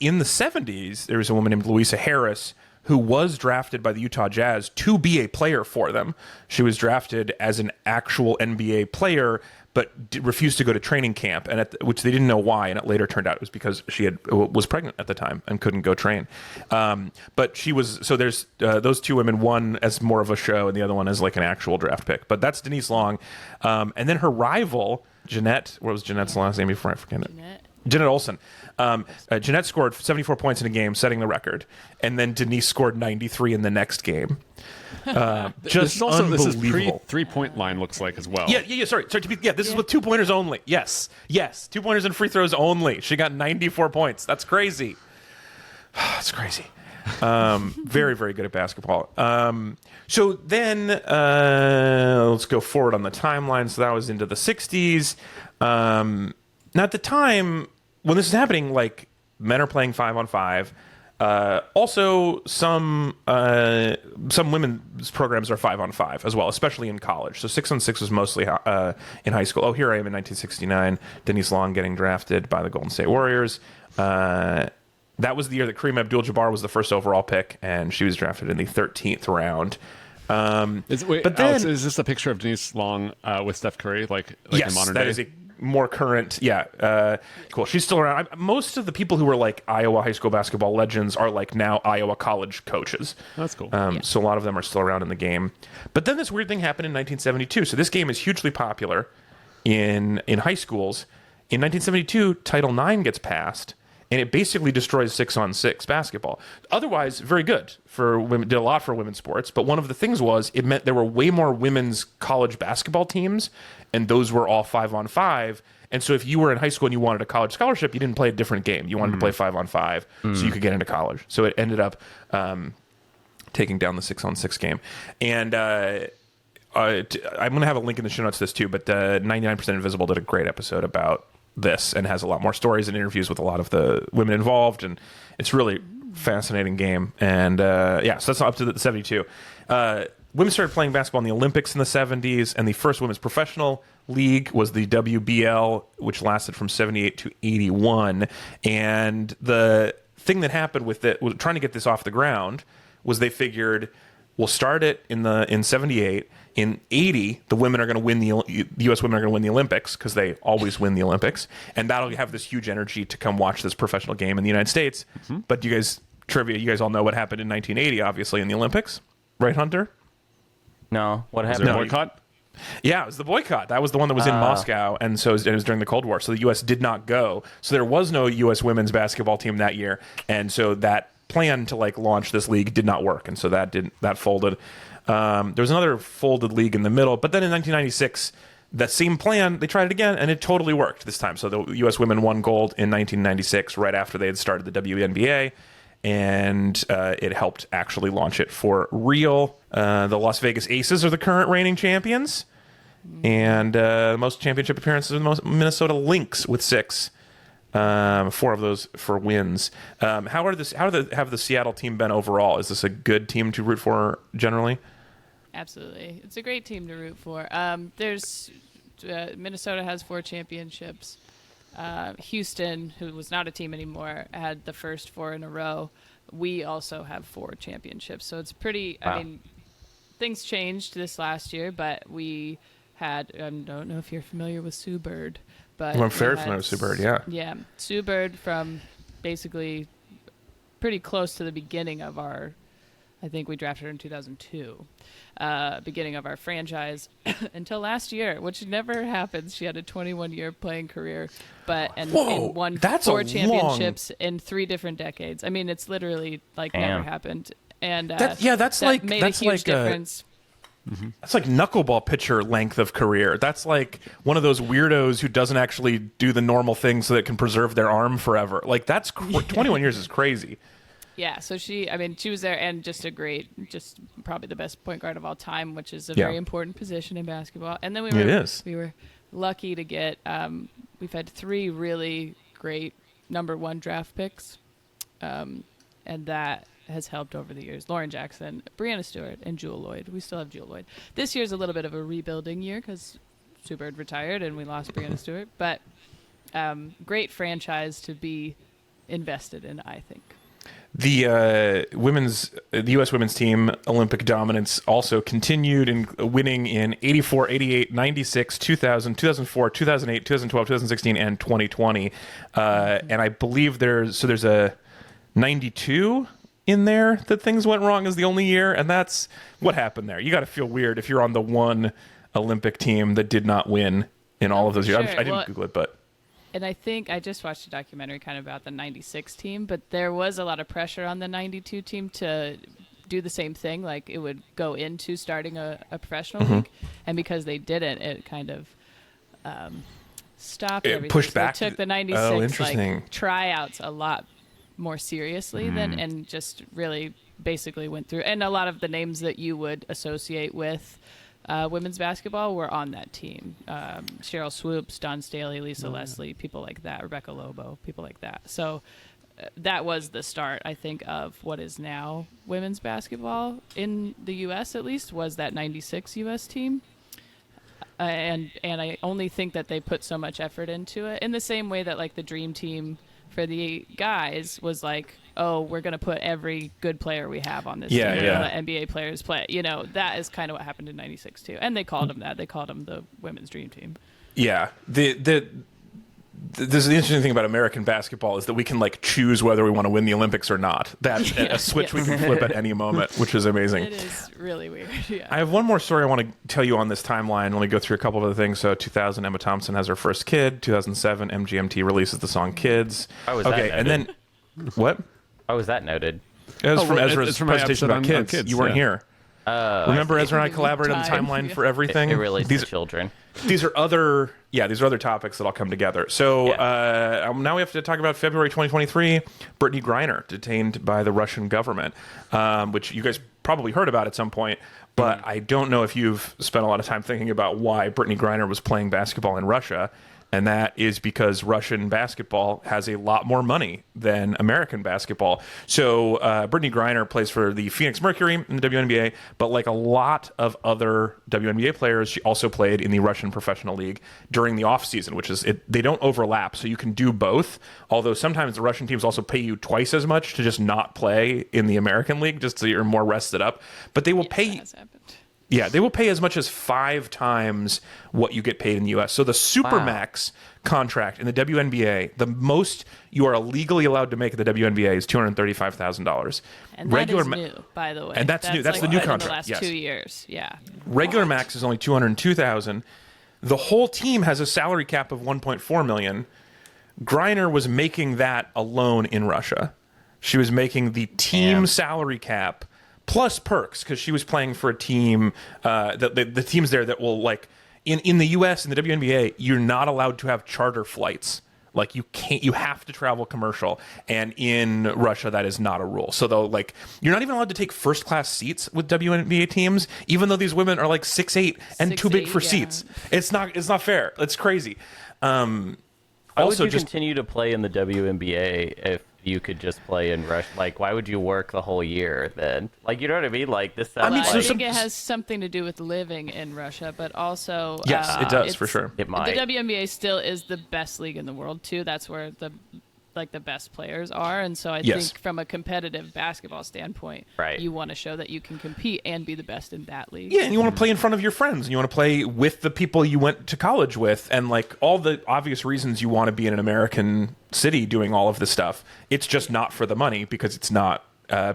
In the 70s, there was a woman named Louisa Harris who was drafted by the Utah Jazz to be a player for them. She was drafted as an actual NBA player, but refused to go to training camp, and which they didn't know why. And it later turned out it was because she was pregnant at the time and couldn't go train. But she was there's those two women, one as more of a show, and the other one as like an actual draft pick. But that's Denise Long, and then her rival Jeanette. What was Jeanette's last name before I forget it? Jeanette Olson. Jeanette scored 74 points in a game, setting the record, and then Denise scored 93 in the next game. Just This is also this is unbelievable. pre-3-point line looks like as well. Yeah. Sorry. This is with 2-pointers only. Yes. 2-pointers and free throws only. She got 94 points. That's crazy. That's crazy. Very, very good at basketball. So then let's go forward on the timeline. So that was into the 60s. Now at the time when this is happening, like men are playing 5-on-5. Also, some women's programs are 5-on-5 as well, especially in college. So 6-on-6 was mostly in high school. Oh, here I am in 1969. Denise Long getting drafted by the Golden State Warriors. That was the year that Kareem Abdul-Jabbar was the first overall pick, and she was drafted in the 13th round. But then, Alex, is this a picture of Denise Long with Steph Curry, like yes, in modern that day? is a more current. Yeah, cool. She's still around. Most of the people who were like Iowa high school basketball legends are like now Iowa college coaches. That's cool. So a lot of them are still around in the game. But then this weird thing happened in 1972. So this game is hugely popular in high schools. In 1972, Title IX gets passed, and it basically destroys 6-on-6 basketball. Otherwise, very good for women. Did a lot for women's sports, but one of the things was it meant there were way more women's college basketball teams, and those were all 5-on-5. And so if you were in high school and you wanted a college scholarship, you didn't play a different game. You wanted to play 5-on-5 so you could get into college. So it ended up taking down the 6-on-6 game. And I'm going to have a link in the show notes to this too, but 99% Invisible did a great episode about this and has a lot more stories and interviews with a lot of the women involved. And it's really fascinating game. And so that's up to the 72. Women started playing basketball in the Olympics in the 70s, and the first women's professional league was the WBL, which lasted from 78 to 81. And the thing that happened with it, was trying to get this off the ground, was they figured we'll start it in 78. In 80, the women are going to win the U.S. women are going to win the Olympics because they always win the Olympics, and that'll have this huge energy to come watch this professional game in the United States. But you guys all know what happened in 1980, obviously in the Olympics, right, Hunter? No, what Was happened? there a boycott? Yeah, it was the boycott. That was the one that was in Moscow, and so it was during the Cold War. So the U.S. did not go. So there was no U.S. women's basketball team that year, and so that plan to launch this league did not work, and so that folded. There was another folded league in the middle, but then in 1996, that same plan, they tried it again, and it totally worked this time. So the U.S. women won gold in 1996, right after they had started the WNBA, and it helped actually launch it for real. The Las Vegas Aces are the current reigning champions, and the most championship appearances are the most Minnesota Lynx with 6. 4 of those for wins. How have the Seattle team been overall? Is this a good team to root for generally? Absolutely. It's a great team to root for. There's Minnesota has 4 championships. Houston, who was not a team anymore, had the first 4 in a row. We also have 4 championships. So it's pretty, wow. I mean, things changed this last year, but we had, I don't know if you're familiar with Sue Bird, but I'm very familiar with Sue Bird, yeah. Yeah, Sue Bird from basically pretty close to the beginning of our, I think we drafted her in 2002, beginning of our franchise until last year, which never happens. She had a 21-year playing career, and won 4 championships in 3 different decades. I mean, it's literally never happened. And that's made a huge difference. That's like knuckleball pitcher length of career. That's like one of those weirdos who doesn't actually do the normal thing so that it can preserve their arm forever. 21 years is crazy. Yeah, so she was there, and just probably the best point guard of all time, which is a very important position in basketball. And then we were lucky to get, we've had 3 really great number 1 draft picks, and that has helped over the years. Lauren Jackson, Breanna Stewart, and Jewel Lloyd. We still have Jewel Lloyd. This year's a little bit of a rebuilding year because Sue Bird retired and we lost Breanna Stewart, but great franchise to be invested in, I think. The U.S. women's team Olympic dominance also continued in winning in 84, 88, 96, 2000, 2004, 2008, 2012, 2016, and 2020. And I believe there's a 92 in there that things went wrong is the only year, and that's what happened there. You got to feel weird if you're on the one Olympic team that did not win in all of those years. Sure. I didn't Google it, but... And I think I just watched a documentary kind of about the 96 team, but there was a lot of pressure on the 92 team to do the same thing. Like, it would go into starting a professional league, and because they didn't, it kind of stopped everything. Pushed so back. It took the 96 interesting. Tryouts a lot more seriously and just really basically went through. And a lot of the names that you would associate with women's basketball were on that team. Cheryl Swoops, Dawn Staley, Lisa Leslie, people like that, Rebecca Lobo, people like that. So that was the start, I think, of what is now women's basketball in the U.S. at least, was that 96 U.S. team. And I only think that they put so much effort into it in the same way that the dream team for the guys was we're going to put every good player we have on this team. Let NBA players play. That is kind of what happened in 96 too. And they called them that. They called them the women's dream team. Yeah. this is the interesting thing about American basketball is that we can like choose whether we want to win the Olympics or not. That's a switch we can flip at any moment, which is amazing. It is really weird. Yeah. I have one more story I want to tell you on this timeline. Let me go through a couple of other things. So 2000, Emma Thompson has her first kid. 2007, MGMT releases the song Kids. Oh, was that okay, and then what? Oh, was that noted? It was from well, Ezra's it's from my presentation episode about on kids. kids, You weren't yeah. here. Remember Ezra and I collaborated on the timeline for everything? It relates These to children. These are other topics that all come together. So now we have to talk about February 2023. Brittany Griner detained by the Russian government, which you guys probably heard about at some point. But I don't know if you've spent a lot of time thinking about why Brittany Griner was playing basketball in Russia. And that is because Russian basketball has a lot more money than American basketball. So Brittany Griner plays for the Phoenix Mercury in the WNBA, but like a lot of other WNBA players, she also played in the Russian Professional League during the offseason, which is they don't overlap, so you can do both. Although sometimes the Russian teams also pay you twice as much to just not play in the American League, just so you're more rested up. But they will pay you. Yeah, they will pay as much as 5 times what you get paid in the U.S. So the Supermax contract in the WNBA, the most you are legally allowed to make at the WNBA is $235,000. And that is new, by the way. And that's new. That's the new contract. In the last yes. 2 years, yeah. Regular max is only $202,000. The whole team has a salary cap of $1.4 million. Griner was making that alone in Russia. She was making the team salary cap plus perks because she was playing for a team the teams there that will like in the US and the WNBA you're not allowed to have charter flights. Like you have to travel commercial, and in Russia that is not a rule. So though like you're not even allowed to take first class seats with WNBA teams, even though these women are like 6'8" and too big for seats. It's not fair. It's crazy. Why also would you continue to play in the WNBA if you could just play in Russia? Like, why would you work the whole year then? Like, you know what I mean? Like, this sounds I think it has something to do with living in Russia, but also... Yes, it does, for sure. It might. The WNBA still is the best league in the world, too. That's where the best players are, and so I think from a competitive basketball standpoint, you want to show that you can compete and be the best in that league. Yeah, and you want to play in front of your friends, and you want to play with the people you went to college with, and like all the obvious reasons you want to be in an American city doing all of this stuff. It's just not for the money because it's not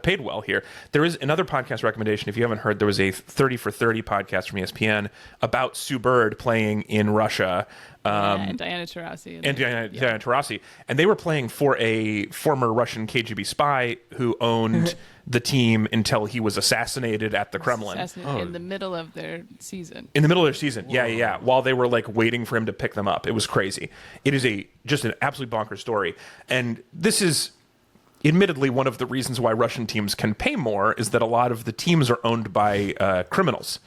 paid well here. There is another podcast recommendation. If you haven't heard, there was a 30 for 30 podcast from ESPN about Sue Bird playing in Russia. And Diana Taurasi. Diana Taurasi. And they were playing for a former Russian KGB spy who owned the team until he was assassinated at the Kremlin. In the middle of their season. In the middle of their season, yeah. While they were like waiting for him to pick them up. It was crazy. It is just an absolute bonkers story. And this is... admittedly, one of the reasons why Russian teams can pay more is that a lot of the teams are owned by criminals.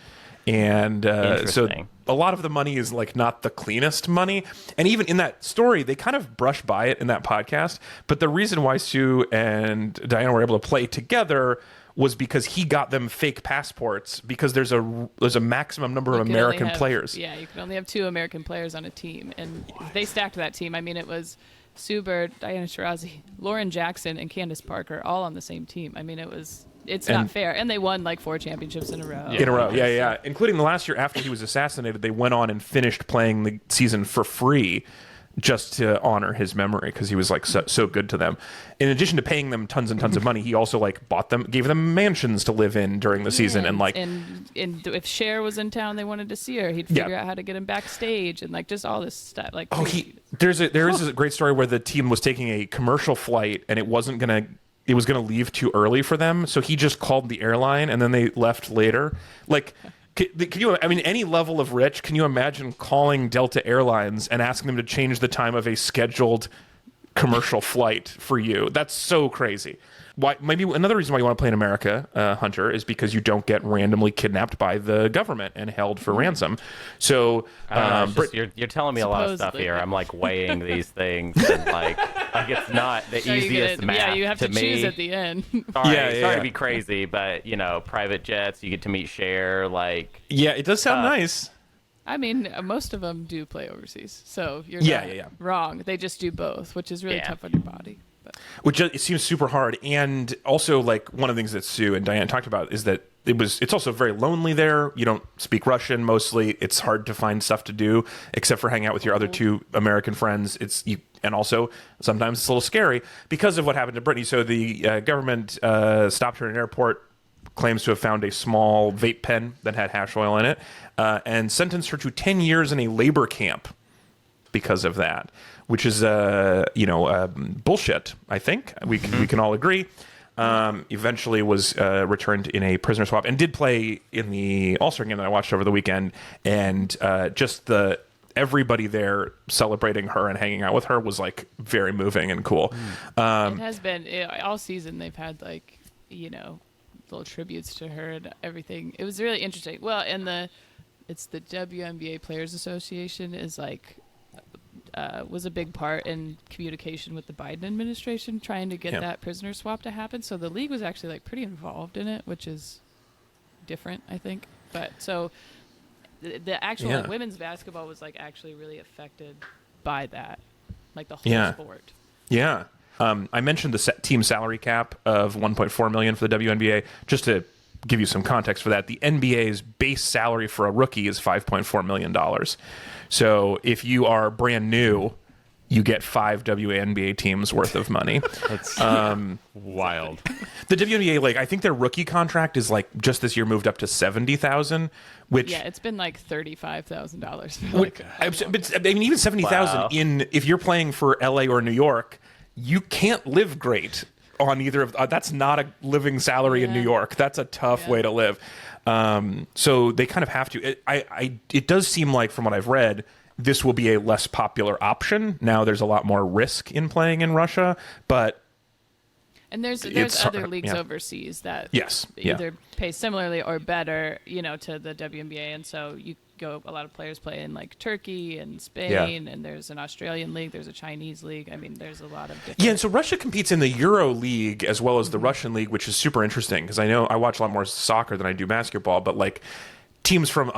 And so a lot of the money is like not the cleanest money. And even in that story, they kind of brush by it in that podcast. But the reason why Sue and Diana were able to play together was because he got them fake passports because there's a maximum number of American players. Yeah, you can only have 2 American players on a team. And they stacked that team. I mean, it was... Sue Bird, Diana Taurasi, Lauren Jackson, and Candace Parker all on the same team. I mean, it's not fair. And they won like 4 championships in a row. Yeah. Including the last year after he was assassinated, they went on and finished playing the season for free just to honor his memory because he was like so good to them. In addition to paying them tons and tons of money, he also like gave them mansions to live in during the season. And if Cher was in town, they wanted to see her. He'd figure out how to get him backstage and like just all this stuff. Like there is a great story where the team was taking a commercial flight and it was gonna leave too early for them, so he just called the airline and then they left later. Like. Can you? I mean, any level of rich, can you imagine calling Delta Airlines and asking them to change the time of a scheduled commercial flight for you? That's so crazy. Why? Maybe another reason why you want to play in America, Hunter, is because you don't get randomly kidnapped by the government and held for ransom. So you're telling me a lot of stuff here. I'm like weighing these things, and like it's not the easiest math. Yeah, you have to me. choose at the end. Sorry to be crazy, but private jets. You get to meet Cher. Like it does sound nice. I mean, most of them do play overseas, so you're not wrong. They just do both, which is really tough on your body. Which it seems super hard. And also, like, one of the things that Sue and Diane talked about is that it's also very lonely there. You don't speak Russian mostly. It's hard to find stuff to do except for hang out with your other two American friends. And also sometimes it's a little scary because of what happened to Brittany. So the government stopped her in an airport, claims to have found a small vape pen that had hash oil in it, and sentenced her to 10 years in a labor camp because of that, which is bullshit. I think we can all agree. Eventually was returned in a prisoner swap and did play in the All-Star game that I watched over the weekend. And everybody there celebrating her and hanging out with her was like very moving and cool. It has been all season. They've had little tributes to her and everything. It was really interesting. Well, and it's the WNBA Players Association is was a big part in communication with the Biden administration trying to get that prisoner swap to happen. So the league was actually pretty involved in it, which is different, I think. But so the actual women's basketball was actually really affected by that, the whole sport. Yeah. I mentioned the team salary cap of $1.4 million for the WNBA. Just to give you some context for that, the NBA's base salary for a rookie is $5.4 million. So if you are brand new, you get 5 WNBA teams worth of money. That's wild. The WNBA, I think their rookie contract is just this year moved up to $70,000, which it's been $35,000. But I mean, even $70,000 if you're playing for LA or New York, you can't live great on either of. That's not a living salary in New York. That's a tough way to live. So they kind of have to. It does seem like, from what I've read, this will be a less popular option. Now there's a lot more risk in playing in Russia, but and there's other leagues overseas that either pay similarly or better, to the WNBA, and so a lot of players play in Turkey and Spain, and there's an Australian league, there's a Chinese league. I mean, there's a lot of different. Yeah, and so Russia competes in the Euro League as well as the Russian League, which is super interesting because I know I watch a lot more soccer than I do basketball, but teams from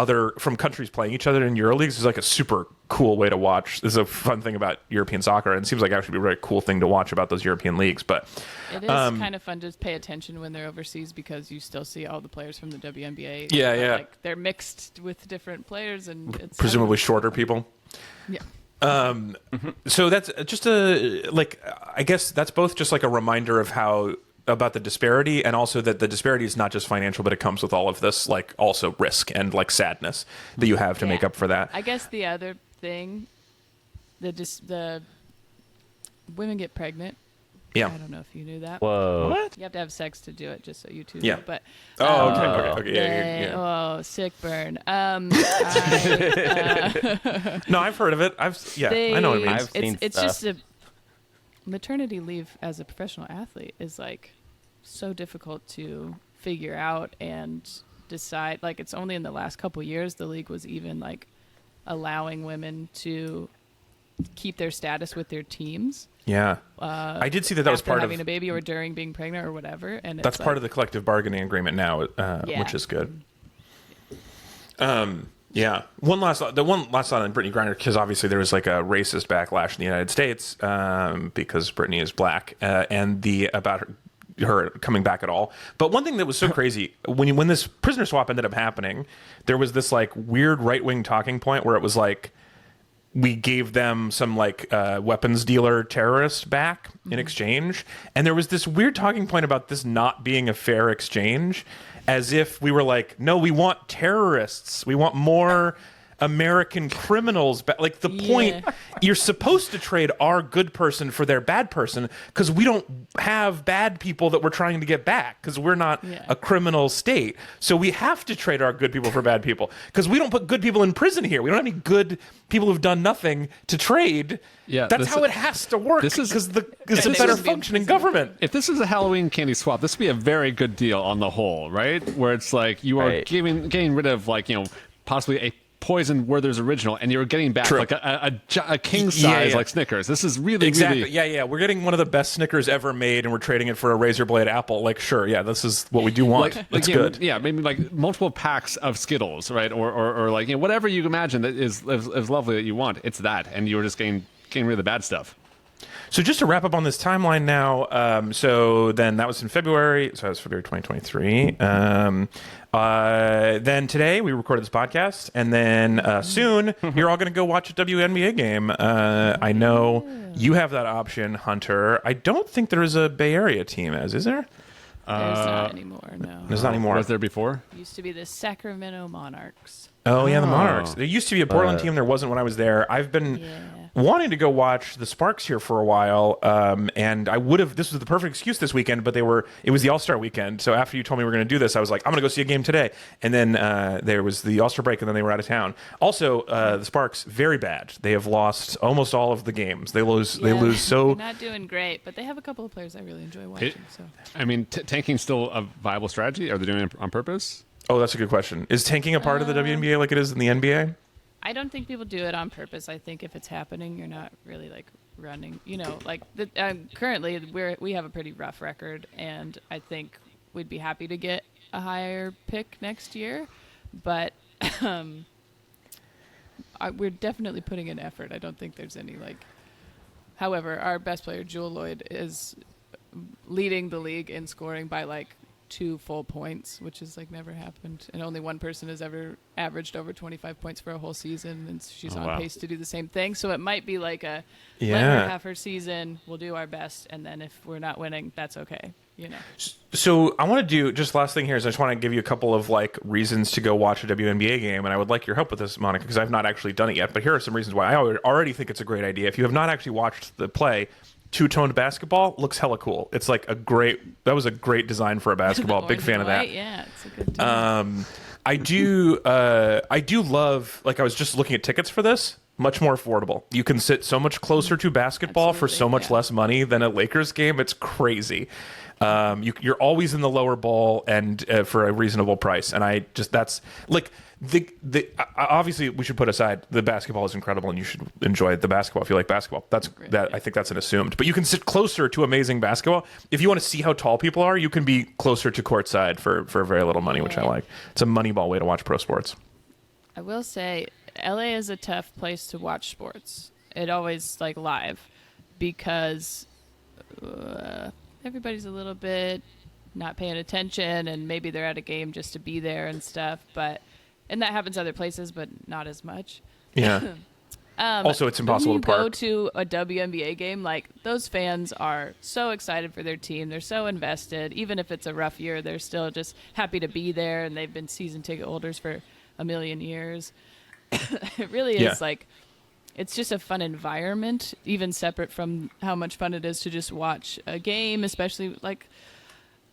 countries playing each other in Euro leagues is a super cool way to watch. This is a fun thing about European soccer, and it seems like actually a very cool thing to watch about those European leagues. But it is kind of fun to pay attention when they're overseas because you still see all the players from the WNBA. Yeah. They're mixed with different players, and it's presumably shorter people. Yeah. So that's just I guess that's both just a reminder of about the disparity, and also that the disparity is not just financial, but it comes with all of this also risk and sadness that you have to make up for that. I guess the other thing, the women get pregnant. Yeah. I don't know if you knew that. Whoa. What? You have to have sex to do it, just so you two Yeah. know. But okay. Yeah. Oh, sick burn. No, I've heard of it. I know what it means. It's just a maternity leave as a professional athlete is so difficult to figure out and decide. It's only in the last couple years the league was even allowing women to keep their status with their teams. Yeah, I did see that was part of having a baby or during being pregnant or whatever, and that's part of the collective bargaining agreement now, which is good. Yeah. One last thought on Brittany Griner, because obviously there was a racist backlash in the United States because Brittany is black, and about her coming back at all. But one thing that was so crazy when this prisoner swap ended up happening, there was this weird right-wing talking point where it was we gave them some weapons dealer terrorist back in exchange, and there was this weird talking point about this not being a fair exchange, as if we were no, we want terrorists, we want more American criminals back. The point, you're supposed to trade our good person for their bad person because we don't have bad people that we're trying to get back because we're not a criminal state. So we have to trade our good people for bad people because we don't put good people in prison here. We don't have any good people who've done nothing to trade. Yeah, that's how it has to work because it's a better functioning government. If this is a Halloween candy swap, this would be a very good deal on the whole, right? Where it's you are getting rid of possibly a poison Werther's original, and you're getting back a king size Snickers. This is really really we're getting one of the best Snickers ever made, and we're trading it for a razor blade apple. This is what we do want. It's good. Yeah, maybe multiple packs of Skittles, right? Or whatever you imagine that is lovely that you want. It's that, and you're just getting rid of the bad stuff. So just to wrap up on this timeline now, so then that was in February. So that was February 2023. Then today we recorded this podcast, and then soon you're all going to go watch a WNBA game. I know you have that option, Hunter. I don't think there is a Bay Area team, is there? There's not anymore, no. There's not anymore. Was there before? Used to be the Sacramento Monarchs. Oh, yeah, the Monarchs. There used to be a Portland team. There wasn't when I was there. I've been wanting to go watch the Sparks here for a while, and I would have. This was the perfect excuse this weekend, but it was the All-Star weekend. So after you told me we were going to do this, I was like, I'm going to go see a game today. And then there was the All-Star break, and then they were out of town. Also, the Sparks, very bad. They have lost almost all of the games. They lose. They lose so. They're not doing great, but they have a couple of players I really enjoy watching. So I mean, tanking's still a viable strategy. Are they doing it on purpose? Oh, that's a good question. Is tanking a part of the WNBA like it is in the NBA? I don't think people do it on purpose. I think if it's happening, you're not really like running. You know, like currently we have a pretty rough record, and I think we'd be happy to get a higher pick next year, but we're definitely putting in effort. I don't think there's any like. However, our best player, Jewel Lloyd, is leading the league in scoring by like 2 full points, which has like never happened, and only one person has ever averaged over 25 points for a whole season, and she's on pace to do the same thing. So it might be like let her have her season, we'll do our best, and then if we're not winning, that's okay, you know. So I want to do just last thing here is I just want to give you a couple of like reasons to go watch a WNBA game, and I would like your help with this, Monica, because I've not actually done it yet, but here are some reasons why I already think it's a great idea. If you have not actually watched the play, two-toned basketball looks hella cool. It's like that was a great design for a basketball. Big fan of that. Yeah, it's a good design. I do love, like I was just looking at tickets for this, much more affordable. You can sit so much closer to basketball for so much less money than a Lakers game. It's crazy. You're always in the lower bowl and for a reasonable price. And that's like obviously we should put aside the basketball is incredible and you should enjoy the basketball if you like basketball. I think that's an assumed. But you can sit closer to amazing basketball. If you want to see how tall people are, you can be closer to courtside for very little money, which I like. It's a Moneyball way to watch pro sports. I will say LA is a tough place to watch sports. It always like live because everybody's a little bit not paying attention, and maybe they're at a game just to be there and stuff, and that happens other places, but not as much. Yeah. Also, it's impossible to park. When you go to a WNBA game, like those fans are so excited for their team. They're so invested. Even if it's a rough year, they're still just happy to be there, and they've been season ticket holders for a million years. It really is like, it's just a fun environment, even separate from how much fun it is to just watch a game, especially like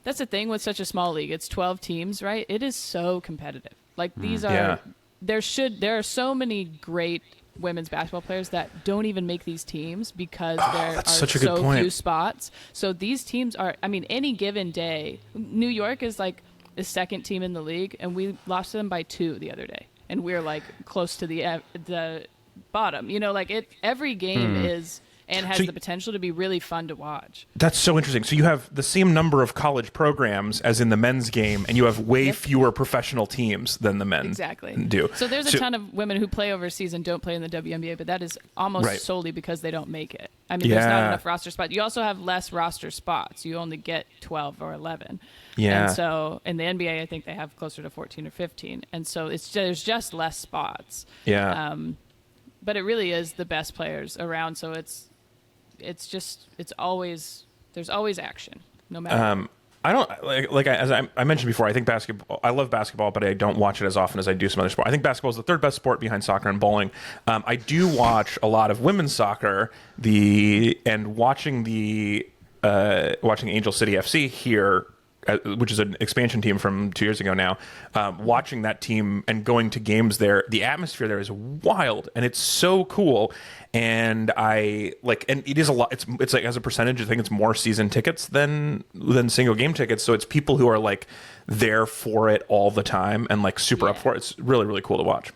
that's the thing with such a small league. It's 12 teams, right? It is so competitive. Like these are there are so many great women's basketball players that don't even make these teams because there are so few spots. So these teams are, I mean, any given day, New York is like the second team in the league, and we lost to them by 2 the other day, and we're like close to the bottom. You know, like every game is and has the potential to be really fun to watch. That's so interesting. So you have the same number of college programs as in the men's game, and you have way fewer professional teams than the men do. So there's a ton of women who play overseas and don't play in the WNBA, but that is almost solely because they don't make it. I mean, there's not enough roster spots. You also have less roster spots. You only get 12 or 11. Yeah. And so in the NBA, I think they have closer to 14 or 15. And so there's just less spots. Yeah. But it really is the best players around, so there's always action, no matter what. I don't as I mentioned before, I think basketball. I love basketball, but I don't watch it as often as I do some other sport. I think basketball is the third best sport behind soccer and bowling. I do watch a lot of women's soccer. Watching Angel City FC here, which is an expansion team from 2 years ago now. Watching that team and going to games there, the atmosphere there is wild and it's so cool. And and it is a lot. It's like as a percentage, I think it's more season tickets than single game tickets. So it's people who are like there for it all the time and like super up for it. It's really, really cool to watch.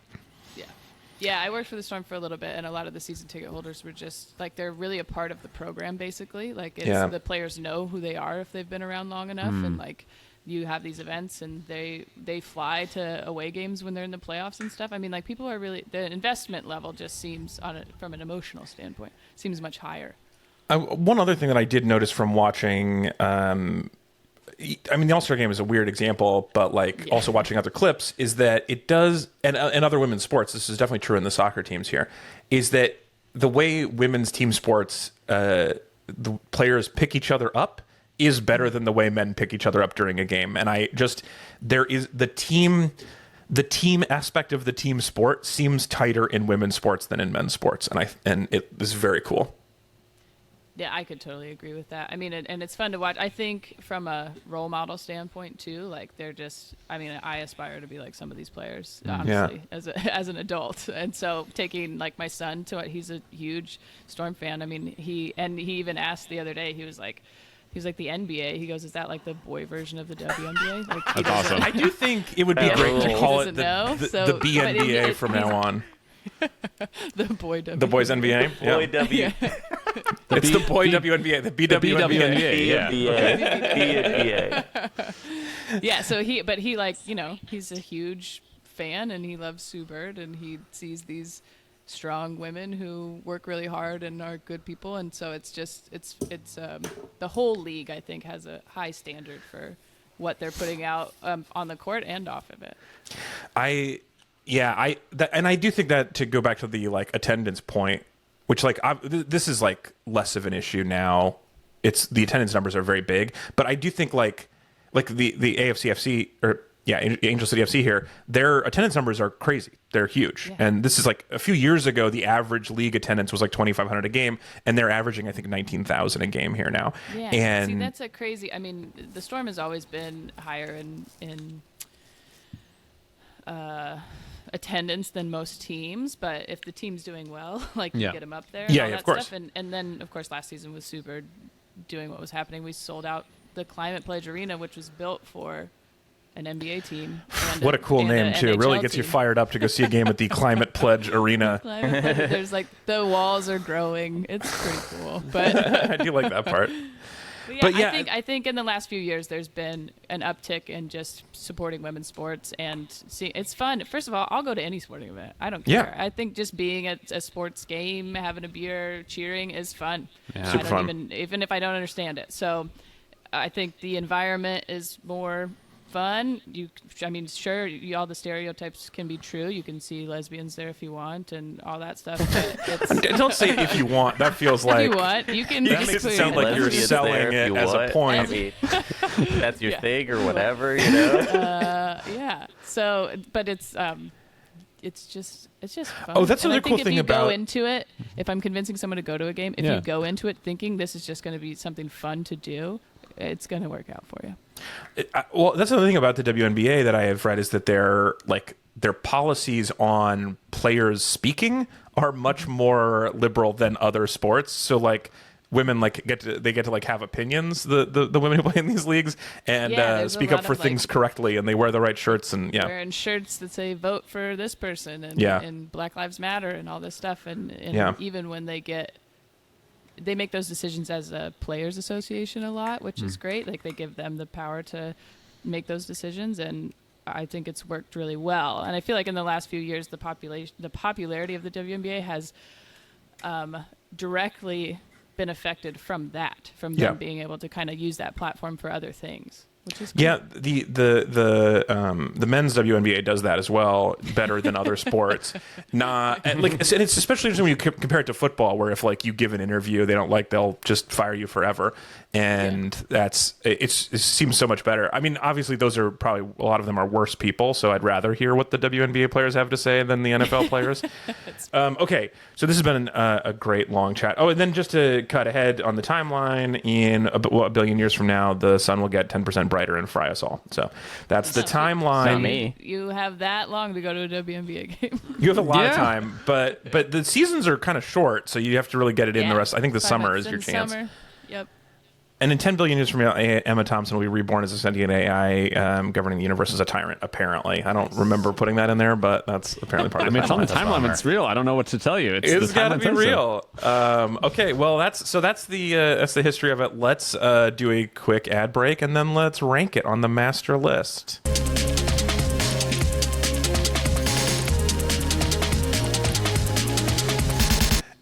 Yeah, I worked for the Storm for a little bit, and a lot of the season ticket holders were just like they're really a part of the program, basically. Like the players know who they are if they've been around long enough, and like you have these events, and they fly to away games when they're in the playoffs and stuff. I mean, like people are really the investment level just seems from an emotional standpoint seems much higher. One other thing that I did notice from watching, I mean, the All-Star Game is a weird example, but also watching other clips is that it does, and other women's sports, this is definitely true in the soccer teams here, is that the way women's team sports, the players pick each other up is better than the way men pick each other up during a game. And there is the team aspect of the team sport seems tighter in women's sports than in men's sports. And it is very cool. Yeah, I could totally agree with that. I mean, and it's fun to watch. I think from a role model standpoint too, like they're just, I mean, I aspire to be like some of these players, honestly, as an adult. And so taking like my son to it, he's a huge Storm fan. I mean, he even asked the other day, he was like the NBA. He goes, is that like the boy version of the WNBA? Like, That's awesome. I do think it would be great to call it the BNBA from now on. The boy WNBA. The boys NBA? Boy W. It's the boy WNBA, the BWNBA. Yeah. Yeah, so he like, he's a huge fan and he loves Sue Bird and he sees these strong women who work really hard and are good people, and so it's the whole league, I think, has a high standard for what they're putting out on the court and off of it. I do think that, to go back to the like attendance point, which this is like less of an issue now. It's the attendance numbers are very big, but I do think like the AFCFC Angel City FC here, their attendance numbers are crazy. They're huge. Yeah. And this is like a few years ago, the average league attendance was like 2,500 a game, and they're averaging, I think, 19,000 a game here now. Yeah, and see, that's a crazy, I mean, the Storm has always been higher in attendance than most teams, but if the team's doing well, like you get them up there. Yeah, all that of course. Stuff. And then, of course, last season with Sue Bird doing what was happening, we sold out the Climate Pledge Arena, which was built for an NBA team. What a cool name, too. It really gets you fired up to go see a game at the Climate Pledge Arena. There's like, the walls are growing. It's pretty cool. But I do like that part. But I think in the last few years there's been an uptick in just supporting women's sports, and it's fun. First of all, I'll go to any sporting event. I don't care. I think just being at a sports game, having a beer, cheering is fun. Yeah. Super fun. Even if I don't understand it. So I think the environment is more fun. Sure, all the stereotypes can be true. You can see lesbians there if you want and all that stuff. But don't say if you want. That feels like if you want, you can. That makes it sound like you're selling it as a point. I mean, that's your thing or whatever, you know. Yeah. So, but it's just fun. Oh, that's another cool thing about. If you go into it, if I'm convincing someone to go to a game, if you go into it thinking this is just going to be something fun to do, it's going to work out for you. Well, that's another thing about the WNBA that I have read is that their policies on players speaking are much more liberal than other sports. So women get to have opinions, the women who play in these leagues, and speak up for things correctly, and they wear the right shirts, and wearing shirts that say vote for this person and Black Lives Matter and all this stuff, and even when they make those decisions as a players association a lot, which is great. Like, they give them the power to make those decisions, and I think it's worked really well. And I feel like in the last few years, the popularity of the WNBA has directly been affected from them being able to kind of use that platform for other things. Which is cool. Yeah, the men's WNBA does that as well, better than other sports. And it's especially interesting when you compare it to football, where if you give an interview they don't they'll just fire you forever, and it seems so much better. I mean, obviously those are probably, a lot of them are worse people, so I'd rather hear what the WNBA players have to say than the NFL players. Okay, so this has been a great long chat. Oh, and then just to cut ahead on the timeline, in a billion years from now, the sun will get 10% brighter and fry us all. So that's the timeline. You have that long to go to a WNBA game. You have a lot of time, but the seasons are kind of short, so you have to really get it in the rest. I think the summer is your chance. Yep. And in 10 billion years from now, Emma Thompson will be reborn as a sentient AI governing the universe as a tyrant, apparently. I don't remember putting that in there, but that's apparently part of it. I mean, it's on the timeline. It's real. I don't know what to tell you. It's got to be real. Okay, well, that's the history of it. Let's do a quick ad break, and then let's rank it on the master list.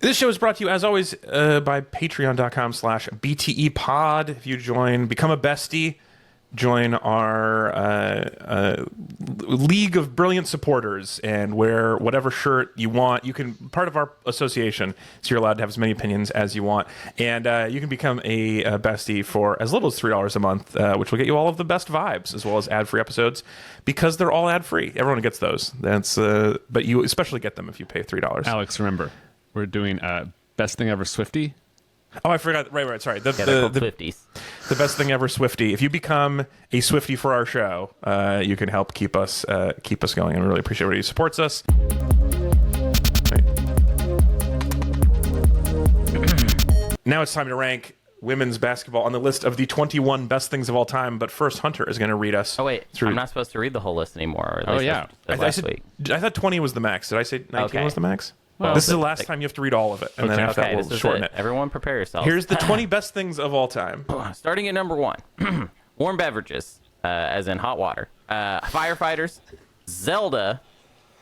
This show is brought to you, as always, by patreon.com/BTE pod. If you become a bestie, join our league of brilliant supporters and wear whatever shirt you want. You can, part of our association, so you're allowed to have as many opinions as you want. And you can become a bestie for as little as $3 a month, which will get you all of the best vibes, as well as ad-free episodes, because they're all ad-free. Everyone gets those. But you especially get them if you pay $3. Alex, remember, we're doing Best Thing Ever Swifty. Oh, I forgot. Right. Sorry. They're called Swifties. The Best Thing Ever Swifty. If you become a Swifty for our show, you can help keep us going, and we really appreciate everybody who supports us. Right. Now it's time to rank women's basketball on the list of the 21 best things of all time. But first, Hunter is going to read us. Oh wait, through. I'm not supposed to read the whole list anymore. Or at Oh, least yeah. last week. I thought 20 was the max. Did I say 19 was the max? Well, this is the last time you have to read all of it, and then after that we'll shorten it. Everyone prepare yourselves. Here's the 20 best things of all time. Starting at number 1. Warm beverages, as in hot water. Firefighters, Zelda,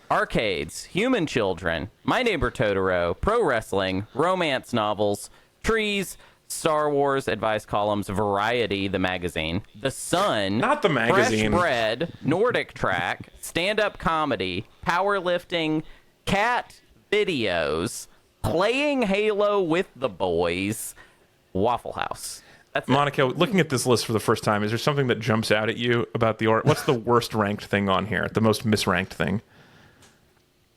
arcades, human children, My Neighbor Totoro, pro wrestling, romance novels, trees, Star Wars advice columns, Variety, the magazine, The Sun, Not the magazine. Fresh Bread, Nordic Track, stand-up comedy, powerlifting, cat videos, playing Halo with the boys, Waffle House. That's Monica, looking at this list for the first time, is there something that jumps out at you about the what's the worst ranked thing on here? The most misranked thing?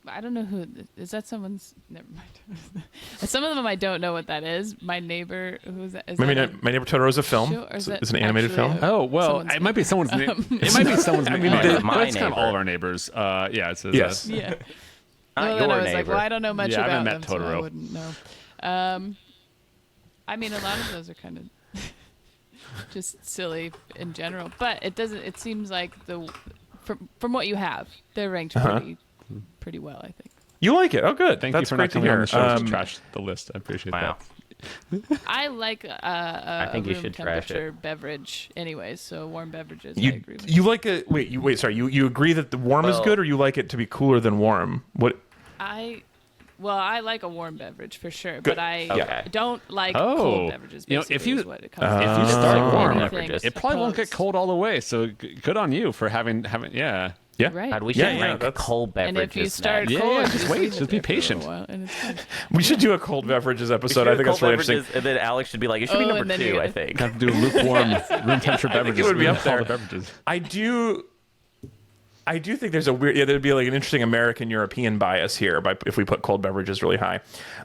I don't know who is that. Someone's never mind. Some of them I don't know what that is. My neighbor, who's that? Is My that Neighbor Totoro is a film. show, or is It's an animated actually film. Oh, well, someone's it might be someone's name. It might be someone's name. my But it's kind of neighbor. all of our neighbors. Yeah, it's Yes. yeah. Not Well, then your I was like, neighbor. well, I don't know much Yeah, I about haven't met them, so I Totoro. wouldn't know. I mean, a lot of those are kind of just silly in general, but it doesn't. It seems like from what you have, they're ranked pretty well, I think. You like it? Oh, good. Thank That's you for great not coming to hear. on the show to trash the list. I appreciate Wow. that. I like I think you room should trash temperature beverage, anyways. So warm beverages, I You agree with. you like it? Wait. Sorry. You agree that the warm is Well- good, or you like it to be cooler than warm? What? I like a warm beverage for sure, Good. but I Okay. don't like Oh. cold beverages. You know, if basically, you- is what it comes If down you to. start warm, Anything it probably won't get opposed. cold all the way. So good on you for having yeah. Yeah. Right. God, we Yeah, should yeah, rank that's- cold And beverages. if you start next. Yeah, cold, yeah, you just wait, leave just it be there for a patient. while, and it's fine. We should do a cold beverages episode. I think that's really interesting. And then Alex should be like, it should be Oh, number and then 2, you're I gonna- think. Have to do lukewarm room temperature beverages. would be with up there. all the beverages. I do think there's a weird. Yeah, there'd be like an interesting American-European bias here if we put cold beverages really high.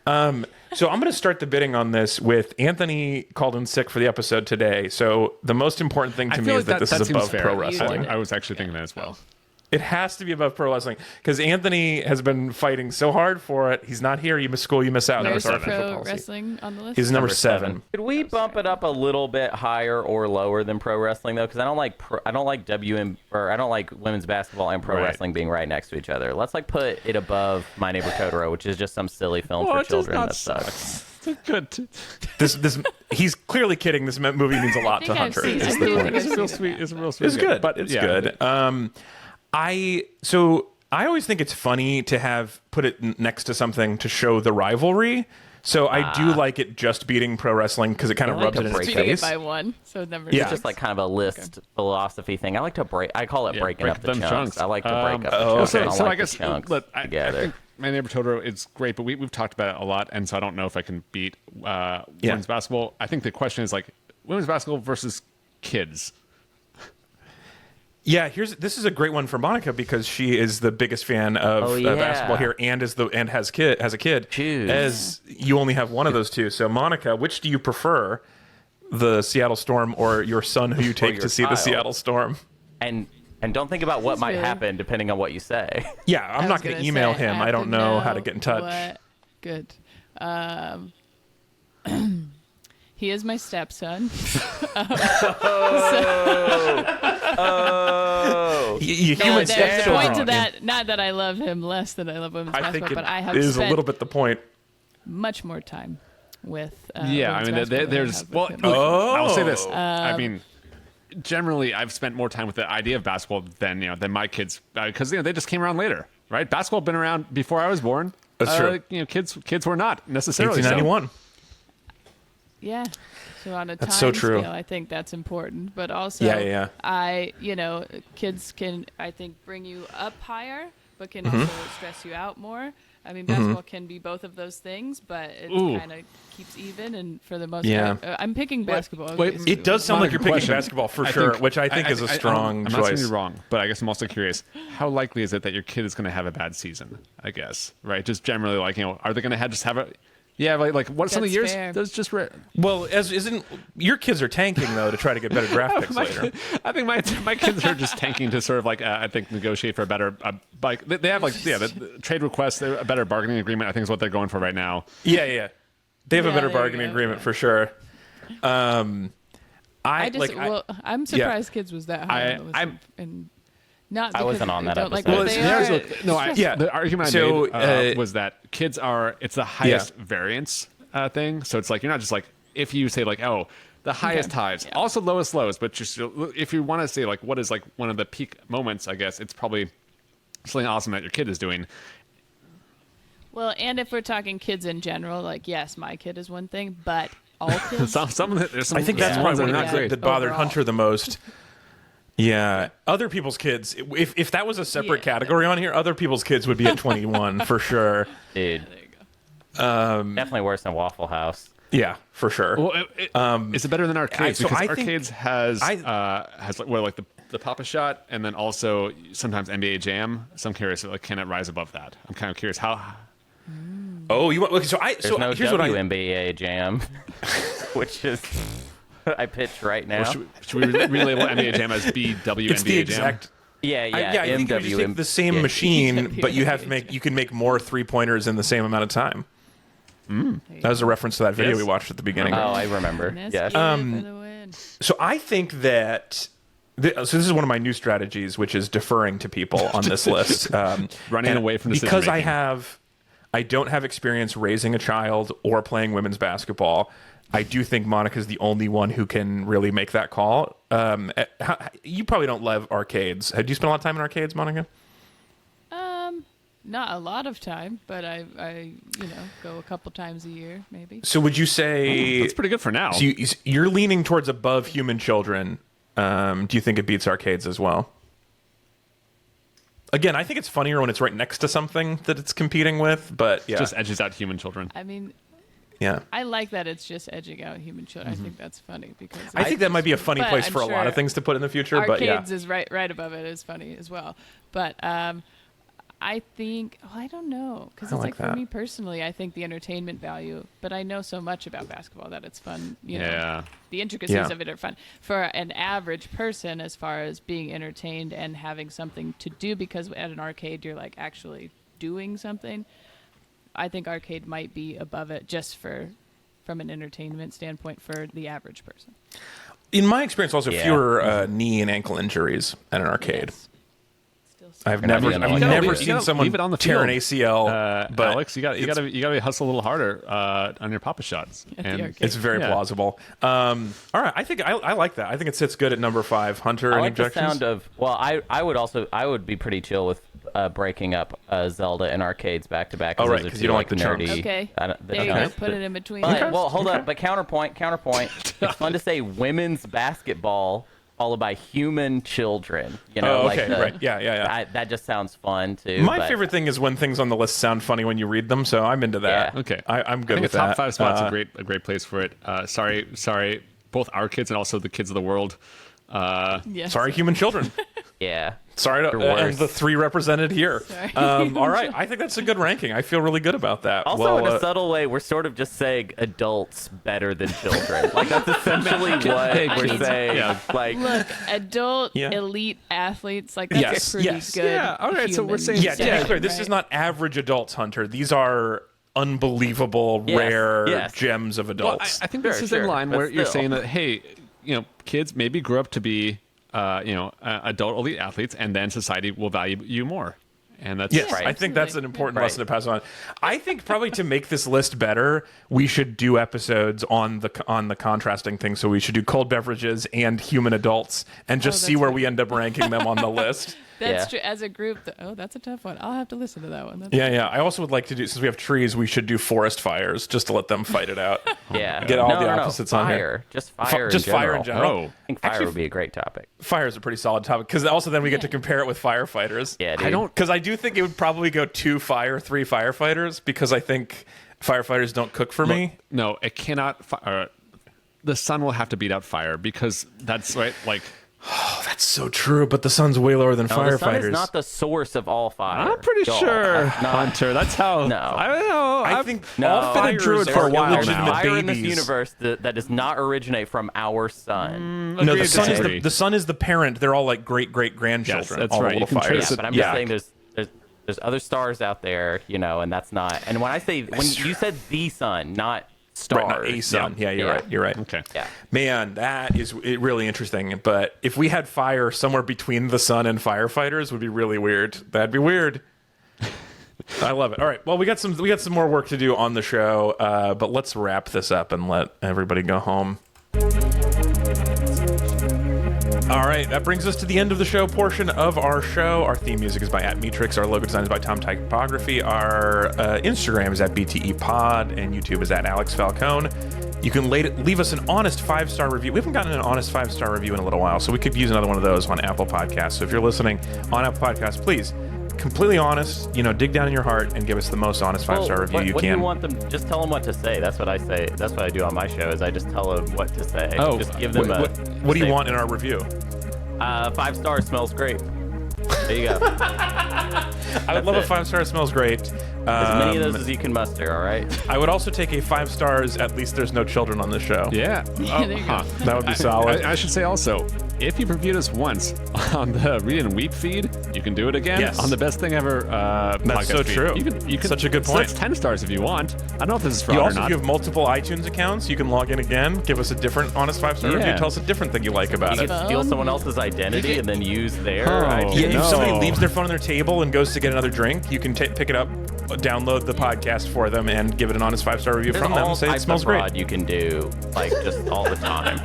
So I'm going to start the bidding on this with Anthony called in sick for the episode today. So the most important thing to I me feel is like that this that is seems above fair. pro You wrestling. did. I was actually thinking that as well. It has to be above pro wrestling because Anthony has been fighting so hard for it. He's not here. You miss school. You miss out. Where's That's the our official pro policy. wrestling on the list? He's number Number 7. Could we bump it up a little bit higher or lower than pro wrestling though? Because I don't like I don't like women's basketball and pro Right. wrestling being right next to each other. Let's like put it above My Neighbor Totoro, which is just some silly film Well, for it does children not that sucks. suck. It's good. This he's clearly kidding. This movie means a lot to think I've Hunter. seen is it. the I point. think It's I've real seen sweet. It's real sweet. It's good. But It's yeah, good. I always think it's funny to have put it next to something to show the rivalry. So I do like it just beating pro wrestling because it kind of I like rubs to it in its break Beating it face. by one, so it never. Yeah. It's just like kind of a list philosophy thing. I like to break. I call it Yeah, breaking break up the them chunks. I like to break up the oh, chunks. okay. I don't So like I guess the chunks look, I together. think My Neighbor Totoro is great, but we've talked about it a lot, and so I don't know if I can beat women's basketball. I think the question is like women's basketball versus kids. Yeah, this is a great one for Monica because she is the biggest fan of Oh, yeah. basketball here and has a kid. Choose. As you only have one of those two. So Monica, which do you prefer, the Seattle Storm or your son who you take your to see the child. Seattle Storm? And don't think about what He's might really- happen depending on what you say. Yeah, I I'm was not going to gonna email say, him. I have don't know how to get in touch. What? Good. He is my stepson. You No, human there's a stepchildren. point to that. Not that I love him less than I love women's I basketball, think but I have it is a spent little bit the point. much more time with. Yeah, I women's mean, basketball than I there's have with well. him. Look, I'll say this. I mean, generally, I've spent more time with the idea of basketball than my kids because they just came around later, right? Basketball been around before I was born. That's true. Kids were not necessarily 1891. Yeah. So on a time That's so true. scale, I think that's important. But also, kids can, I think, bring you up higher, but can also stress you out more. I mean, basketball can be both of those things, but it kind of keeps even. And for the most part, I'm picking basketball. It does sound like you're picking Question. basketball for sure, which I think is a strong I'm choice. not saying you're wrong, but I guess I'm also curious. How likely is it that your kid is going to have a bad season? I guess, right? Just generally, are they going to just have a? Yeah, like what? Some of the years, fair. there's just Well, isn't your kids are tanking though to try to get better draft picks later? I think my kids are just tanking to sort of I think negotiate for a better they have the trade requests, a better bargaining agreement. I think is what they're going for right now. Yeah. They have a Yeah, better there you bargaining go. agreement for sure. I'm surprised kids was that high on the list, and not because I wasn't on they that don't like episode. what they are. The argument I made was that it's the highest variance thing. So it's like you're not just if you say the highest highs, also lowest lows, but just if you want to say what is one of the peak moments, I guess it's probably something awesome that your kid is doing. Well, and if we're talking kids in general, yes, my kid is one thing, but all kids. There's some I think that's ones probably that are one not great. that bothered Overall. Hunter the most. Yeah, other people's kids. If that was a separate category on here, other people's kids would be at 21 for sure. Dude, There you go. definitely worse than Waffle House. Yeah, for sure. Well, is it better than arcades? so Because I think- arcades has the Papa Shot, and then also sometimes NBA Jam. So I'm curious, can it rise above that? I'm kind of curious how. Oh, you want? Okay, so There's no here's what I. WNBA Jam, which is I pitch right now. Should we relabel NBA Jam as BWNBA It's the Jam? exact. Yeah, I think you just take the same machine, but you have to make. You can make more 3-pointers in the same amount of time. That was a reference to that video Yes. we watched at the beginning. Oh, I remember. Let's Yes. get it for the win. So I think that. So this is one of my new strategies, which is deferring to people on this list. Running and away from decision because making. I don't have experience raising a child or playing women's basketball. I do think Monica's the only one who can really make that call. You probably don't love arcades. Do you spend a lot of time in arcades, Monica? Not a lot of time, but I go a couple times a year, maybe. So would you say That's pretty good for now. So you're leaning towards above human children? Do you think it beats arcades as well? Again, I think it's funnier when it's right next to something that it's competing with, but yeah. Just edges out human children. I mean, Yeah. I like that it's just edging out human children. I think that's funny because I think that might be a funny but place I'm for a lot sure of things to put in the future, but yeah. arcades is right above it is funny as well. But I think I don't know because I it's like for that. me personally, I think the entertainment value. But I know so much about basketball that it's fun. You know, Yeah. the intricacies Yeah. of it are fun for an average person as far as being entertained and having something to do. Because at an arcade, you're actually doing something. I think arcade might be above it just from an entertainment standpoint for the average person. In my experience, also Yeah. fewer knee and ankle injuries at an arcade. Yes. Still I've And I never, mean, I've you never gotta seen someone leave it on the tear an field. ACL. But Alex, you got to hustle a little harder on your Papa Shots. At the And arcade. it's very Yeah. plausible. All right, I think I like that. I think it sits good at number 5. Hunter, I any like the objections? sound of. Well, I would be pretty chill with breaking up Zelda and arcades back to back. Oh, right, those are 'cause two, you don't like the chunks. nerdy. Okay. The There you go. chunks, Put it in between. But, well, hold up. But counterpoint. It's fun to say women's basketball followed by human children. You know, Oh, okay, like right. Yeah. that just sounds fun too. My but- favorite thing is when things on the list sound funny when you read them, so I'm into that. Yeah. Okay, I'm good I think with a top that. 5 spot's a great place for it. Sorry, both our kids and also the kids of the world. Yes. Sorry, human children. Yeah. Sorry to You're and worse. the 3 represented here. Sorry. All right, I think that's a good ranking. I feel really good about that. Also, well, in a subtle way, we're sort of just saying adults better than children. Like that's essentially what we're saying. Yeah. Like, Look, adult Yeah. elite athletes, that's Yes, a pretty yes. good. Yeah, all right, so we're human saying- yeah, to be standard, clear, this is right? not average adults, Hunter. These are unbelievable, Yes, rare yes. gems of Well, adults. I think this Sure, is in sure, line but where you're still. saying that, hey, kids maybe grew up to be, adult elite athletes, and then society will value you more. And that's Yes, Right. I think that's an important Right. lesson to pass on. I think probably to make this list better, we should do episodes on the contrasting things. So we should do cold beverages and human adults, and just Oh, see that's where right. we end up ranking them on the list. That's true. As a group, that's a tough one. I'll have to listen to that one. That's Yeah. I also would like to do, since we have trees, we should do forest fires just to let them fight it out. Yeah. Get all the opposites on here. Just fire. Just fire in general. Oh. I think fire would be a great topic. Fire is a pretty solid topic because also then we get to compare it with firefighters. Yeah, dude. Because I do think it would probably go 2 fire, 3 firefighters because I think firefighters don't cook for me. No, it cannot. The sun will have to beat out fire because that's right. Like, Oh, that's so true, but the sun's way lower than No, firefighters. the sun is not the source of all fire. I'm pretty Y'all, sure, not- Hunter. That's how. No. I don't know. I think No, all been a fires druid for a are while illegitimate now. fire in this Babies. universe that does not originate from our sun. No, the Agreed, sun is disagree. the sun is the parent. They're all like great grandchildren. Yes, that's all right. The You little can fires. trace Yeah, it. but I'm Yeah. just saying there's other stars out there, and that's not. And when I say when you said the sun, not stars. Right, not a sun. Yeah, you're right. You're right. Okay. Yeah. Man, that is really interesting. But if we had fire somewhere between the sun and firefighters, would be really weird. That'd be weird. I love it. All right. Well, we got some more work to do on the show, but let's wrap this up and let everybody go home. All right, that brings us to the end of the show portion of our show. Our theme music is by @Metrix. Our logo design is by Tom Typography. Our Instagram is @BTE Pod, and YouTube is @Alex Falcone. You can leave us an honest 5-star review. We haven't gotten an honest 5-star review in a little while, so we could use another one of those on Apple Podcasts. So if you're listening on Apple Podcasts, please, completely honest, dig down in your heart and give us the most honest 5-star review you what can. do you want them? Just tell them what to say. That's what I say. That's what I do on my show. Is I just tell them what to say. Oh, just give them What do you want in our review? 5 stars. Smells great. There you go. I would love a 5-star. Smells great. As many of those as you can muster. All right. I would also take a 5 stars. At least there's no children on the show. Yeah. There you go. That would be solid. I should say also, if you've reviewed us once on the Read and Weep feed, you can do it again Yes. on the Best Thing Ever That's podcast so feed. true. You can, Such a good so point. that's 10 stars if you want. I don't know if this is fraud You or also, if not. you have multiple iTunes accounts, you can log in again, give us a different honest 5-star review, Yeah. tell us a different thing you like about You it. can steal someone else's identity and then use their. Oh. ID. Yeah, if somebody No. leaves their phone on their table and goes to get another drink, you can pick it up, download the podcast for them, and give it an honest 5-star review There's from them. all Say it types smells of great. fraud you can do, like just all the time.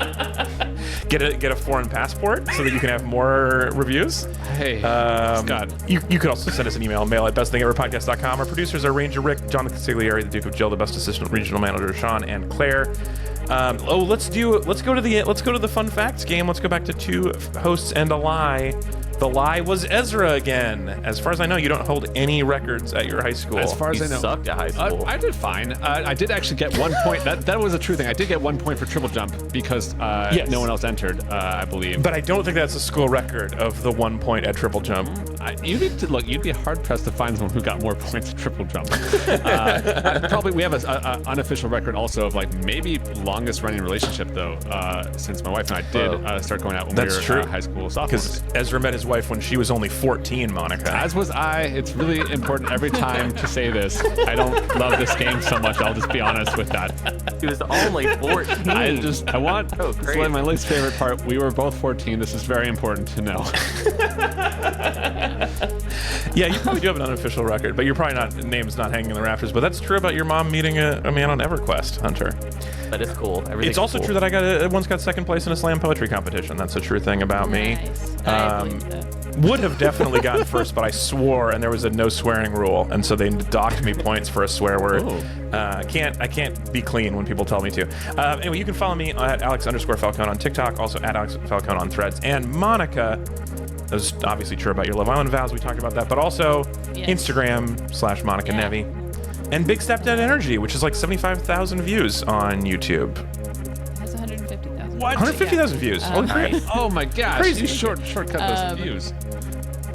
Get a foreign passport so that you can have more reviews. Hey, Scott. You could also send us an email, mail@bestthingeverpodcast.com. Our producers are Ranger Rick, John the Consigliere, the Duke of Jill, the best assistant regional manager Sean, and Claire. Let's go to the fun facts game. Let's go back to 2 hosts and a lie. The lie was Ezra again. As far as I know, you don't hold any records at your high school. As far as You I know, sucked at high school. I did fine. I did actually get 1 point. That was a true thing. I did get 1 point for triple jump because Yes. no one else entered, I believe. But I don't think that's a school record of the 1 point at triple jump. You'd be hard pressed to find someone who got more points at triple jump. Probably we have a unofficial record also of like maybe longest running relationship though, since my wife and I did start going out when That's we were true. high school sophomores. Because Ezra met his wife when she was only 14, Monica. As was I. It's really important every time to say this. I don't love this game so much. I'll just be honest with that. He was only 14. I want. Oh, This is great. one of my least favorite part. We were both 14. This is very important to know. Yeah, you probably do have an unofficial record, but you're probably name's not hanging in the rafters. But that's true about your mom meeting a man on EverQuest, Hunter. That is cool. It's also true that I once got second place in a slam poetry competition. That's a true thing about me. Nice. I believe that. Would have definitely gotten first, but I swore, and there was a no swearing rule, and so they docked me points for a swear word. Oh. I can't be clean when people tell me to. Anyway, you can follow me at Alex_Falcone on TikTok, also at Alex Falcone on Threads, and Monica. That was obviously true about your Love Island vows. We talked about that, but also Yes. Instagram/Monica Yeah. Nevi, and Big Step Dad Energy, which is like 75,000 views on YouTube. It has 150,000. What? 150,000 views. Holy crap. Oh my gosh! Crazy. You shortcut those views.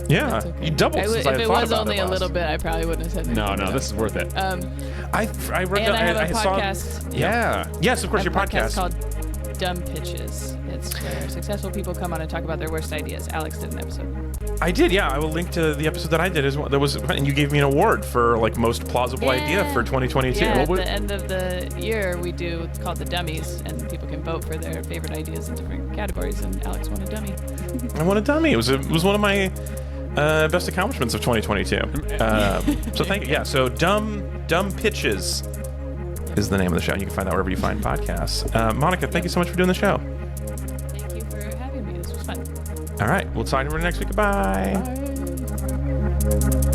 Yeah, That's okay. you doubled I since would- I if it thought was about only it a last. little bit, I probably wouldn't have said No, anything. this is worth it. I read And that. I have a I saw. podcast. Yeah. Yes, of course, A your podcast podcast. called Dumb Pitches. It's where successful people come on and talk about their worst ideas. Alex did an episode. I did, yeah. I will link to the episode that I did as well. There was, and you gave me an award for like most plausible idea for 2022. Yeah, at What the end of the year, we do called the Dummies, and people can vote for their favorite ideas in different categories. And Alex won a dummy. I won a dummy. It was one of my best accomplishments of 2022. So thank you. Yeah. So dumb pitches is the name of the show. You can find that wherever you find podcasts. Monica, thank you so much for doing the show. Thank you for having me. This was fun. All right, we'll talk to you next week. Goodbye. Bye. Bye.